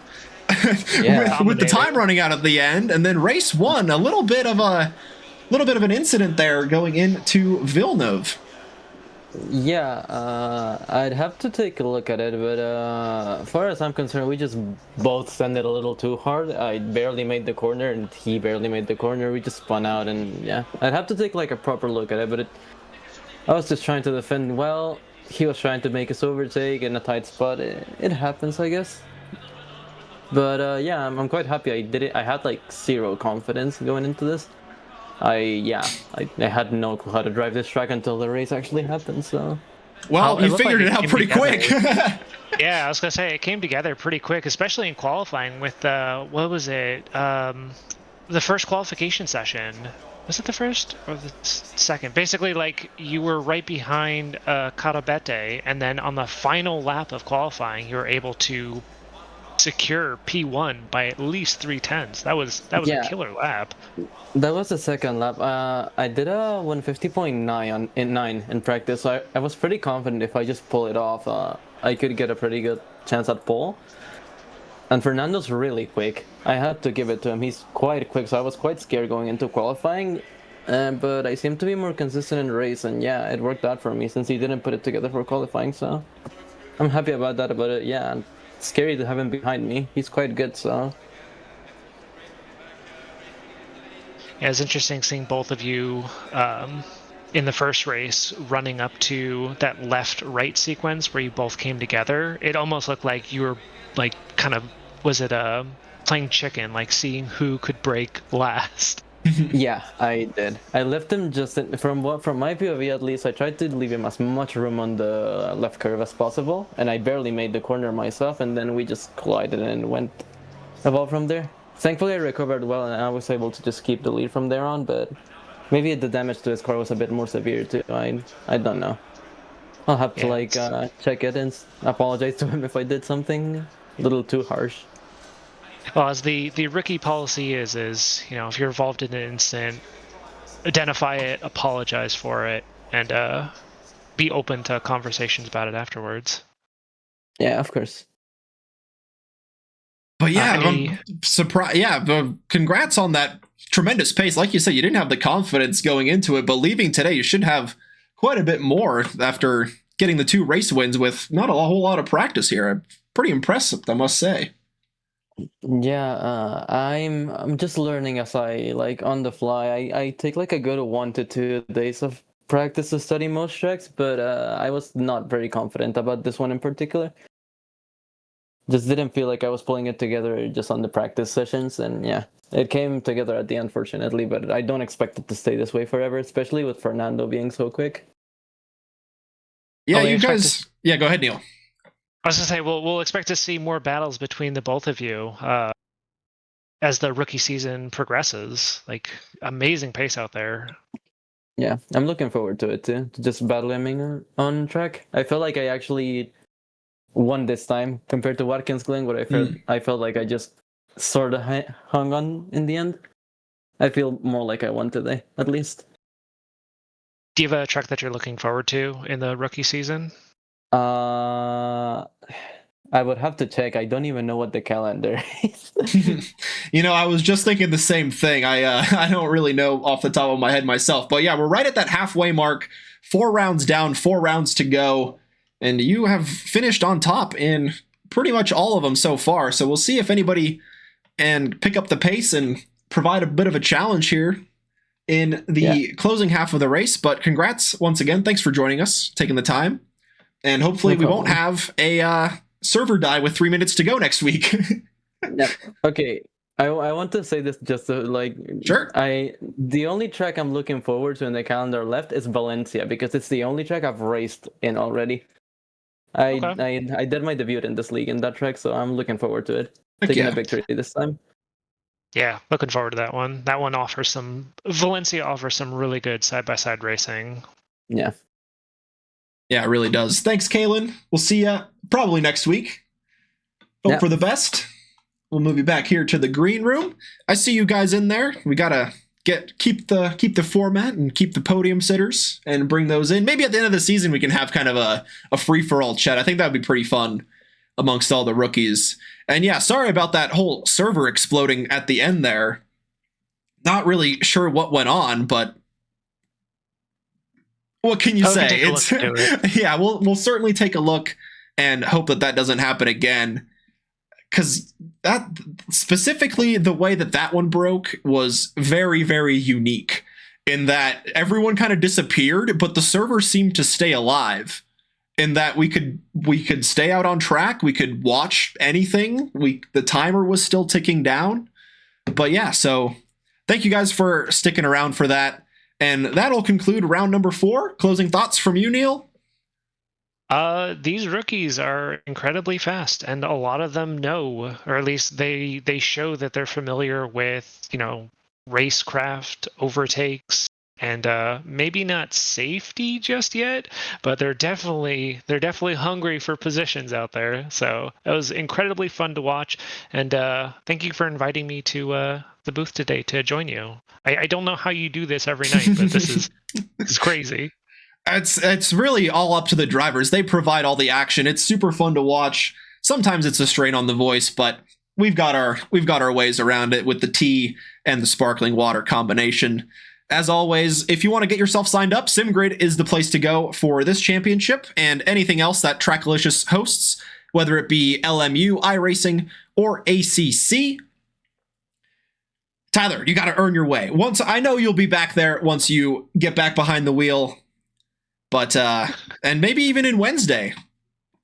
Yeah, with the time running out at the end, and then race 1, a little bit of an incident there going into Villeneuve. Yeah, I'd have to take a look at it, but as far as I'm concerned, we just both sent it a little too hard. I barely made the corner, and he barely made the corner. We just spun out, and yeah, I'd have to take like a proper look at it, but I was just trying to defend well. He was trying to make his overtake in a tight spot. It happens, I guess. But yeah, I'm quite happy I did it. I had like 0 confidence going into this. I had no clue how to drive this track until the race actually happened, so... Well, you figured it out pretty quick. Yeah, I was going to say, it came together pretty quick, especially in qualifying with, what was it? The first qualification session. Was it the first or the second? Basically, like, you were right behind Karabete, and then on the final lap of qualifying, you were able to secure P1 by at least 3 tenths. That was a killer lap. That was the second lap. I did a 150.9 in practice. So I was pretty confident if I just pull it off, I could get a pretty good chance at pole. And Fernando's really quick. I had to give it to him. He's quite quick, so I was quite scared going into qualifying. But I seem to be more consistent in the race, and yeah, it worked out for me since he didn't put it together for qualifying. So I'm happy about that. About it, yeah. It's scary to have him behind me. He's quite good, so. Yeah, it's interesting seeing both of you in the first race running up to that left-right sequence where you both came together. It almost looked like you were like kind of, was it playing chicken, like seeing who could break last. Yeah, I did. I left him just from my POV at least. I tried to leave him as much room on the left curve as possible, and I barely made the corner myself. And then we just collided and went about from there. Thankfully, I recovered well, and I was able to just keep the lead from there on. But maybe the damage to his car was a bit more severe too. I don't know. I'll have to check it and apologize to him if I did something a little too harsh. Well, as the rookie policy is if you're involved in an incident, identify it, apologize for it, and be open to conversations about it afterwards. Yeah, of course. But yeah, I'm surprised. Yeah, but congrats on that tremendous pace. Like you said, you didn't have the confidence going into it, but leaving today, you should have quite a bit more after getting the 2 race wins with not a whole lot of practice here. Pretty impressive, I must say. Yeah, I'm just learning as I on the fly. I take like a good 1 to 2 days of practice to study most tracks, but I was not very confident about this one in particular. Just didn't feel like I was pulling it together just on the practice sessions, and yeah, it came together at the end, fortunately, but I don't expect it to stay this way forever, especially with Fernando being so quick. Yeah, you guys... Yeah, go ahead, Neil. I was going to say, we'll expect to see more battles between the both of you as the rookie season progresses. Like, amazing pace out there. Yeah, I'm looking forward to it too, to just battling on track. I feel like I actually won this time compared to Watkins Glen, where I felt like I just sort of hung on in the end. I feel more like I won today, at least. Do you have a track that you're looking forward to in the rookie season? I would have to check. I don't even know what the calendar is. I was just thinking the same thing. I don't really know off the top of my head myself. But yeah, we're right at that halfway mark. 4 rounds down, 4 rounds to go. And you have finished on top in pretty much all of them so far. So we'll see if anybody can pick up the pace and provide a bit of a challenge here in the closing half of the race. But congrats once again. Thanks for joining us, taking the time. And hopefully we won't have a server die with 3 minutes to go next week. Yeah. Okay. I want to say this just to Sure. The only track I'm looking forward to in the calendar left is Valencia, because it's the only track I've raced in already. I did my debut in this league in that track, so I'm looking forward to it. Taking a victory this time. Yeah, looking forward to that one. That one Valencia offers some really good side-by-side racing. Yeah. Yeah, it really does. Thanks, Kalen. We'll see you probably next week. Hope for the best. We'll move you back here to the green room. I see you guys in there. We gotta keep the format and keep the podium sitters and bring those in. Maybe at the end of the season we can have kind of a free-for-all chat. I think that would be pretty fun amongst all the rookies. And yeah, sorry about that whole server exploding at the end there. Not really sure what went on, but what can you say? Yeah, we'll certainly take a look and hope that doesn't happen again. Because that specifically the way that one broke was very, very unique in that everyone kind of disappeared, but the server seemed to stay alive. In that we could stay out on track, we could watch anything. The timer was still ticking down. But yeah, so thank you guys for sticking around for that. And that'll conclude round number 4. Closing thoughts from you, Neil? These rookies are incredibly fast, and a lot of them know, or at least they show that they're familiar with, racecraft, overtakes, and maybe not safety just yet, but they're definitely hungry for positions out there. So it was incredibly fun to watch, and thank you for inviting me to the booth today to join you. I don't know how you do this every night, but this is crazy. It's really all up to the drivers. They provide all the action. It's super fun to watch. Sometimes it's a strain on the voice, but we've got our ways around it with the tea and the sparkling water combination. As always, if you want to get yourself signed up, SimGrid is the place to go for this championship and anything else that Trackalicious hosts, whether it be LMU, iRacing, or ACC. Tyler, you got to earn your way. I know you'll be back there once you get back behind the wheel, but and maybe even in Wednesday.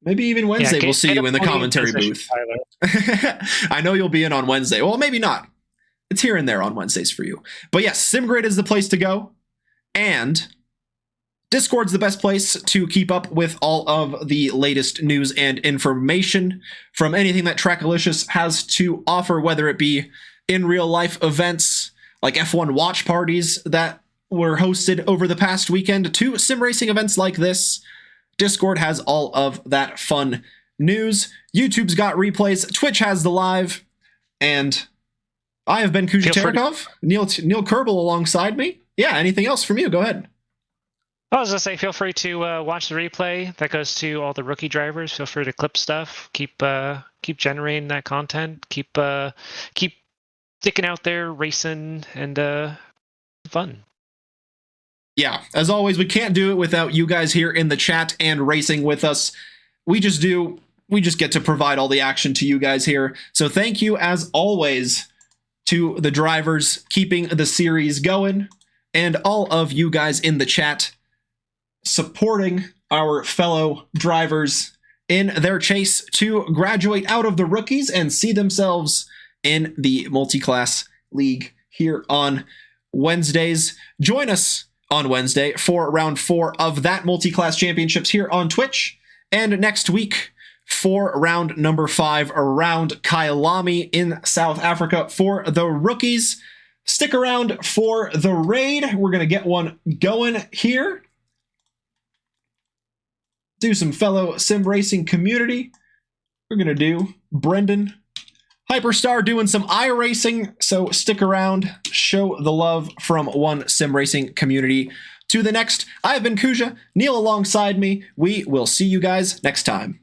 Maybe even Wednesday we'll see you in the commentary booth. I know you'll be in on Wednesday. Well, maybe not. It's here and there on Wednesdays for you. But yes, SimGrid is the place to go. And Discord's the best place to keep up with all of the latest news and information from anything that Trackalicious has to offer, whether it be in real life events like F1 watch parties that were hosted over the past weekend to sim racing events like this. Discord has all of that fun news. YouTube's got replays. Twitch has the live. And I have been Kuja Terekov, Neil Kerbel alongside me. Yeah, anything else from you? Go ahead. I was going to say, feel free to watch the replay. That goes to all the rookie drivers. Feel free to clip stuff. Keep generating that content. Keep sticking out there, racing, and fun. Yeah, as always, we can't do it without you guys here in the chat and racing with us. We just get to provide all the action to you guys here. So thank you, as always, to the drivers keeping the series going, and all of you guys in the chat supporting our fellow drivers in their chase to graduate out of the rookies and see themselves in the multi-class league here on Wednesdays. Join us on Wednesday for round 4 of that multi-class championships here on Twitch, and next week for round number 5 around Kyalami in South Africa for the rookies. Stick around for the raid. We're going to get one going here. Do some fellow sim racing community. We're going to do Brendan Hyperstar doing some iRacing, so stick around, show the love from one sim racing community to the next. I have been Kuja, Neil alongside me. We will see you guys next time.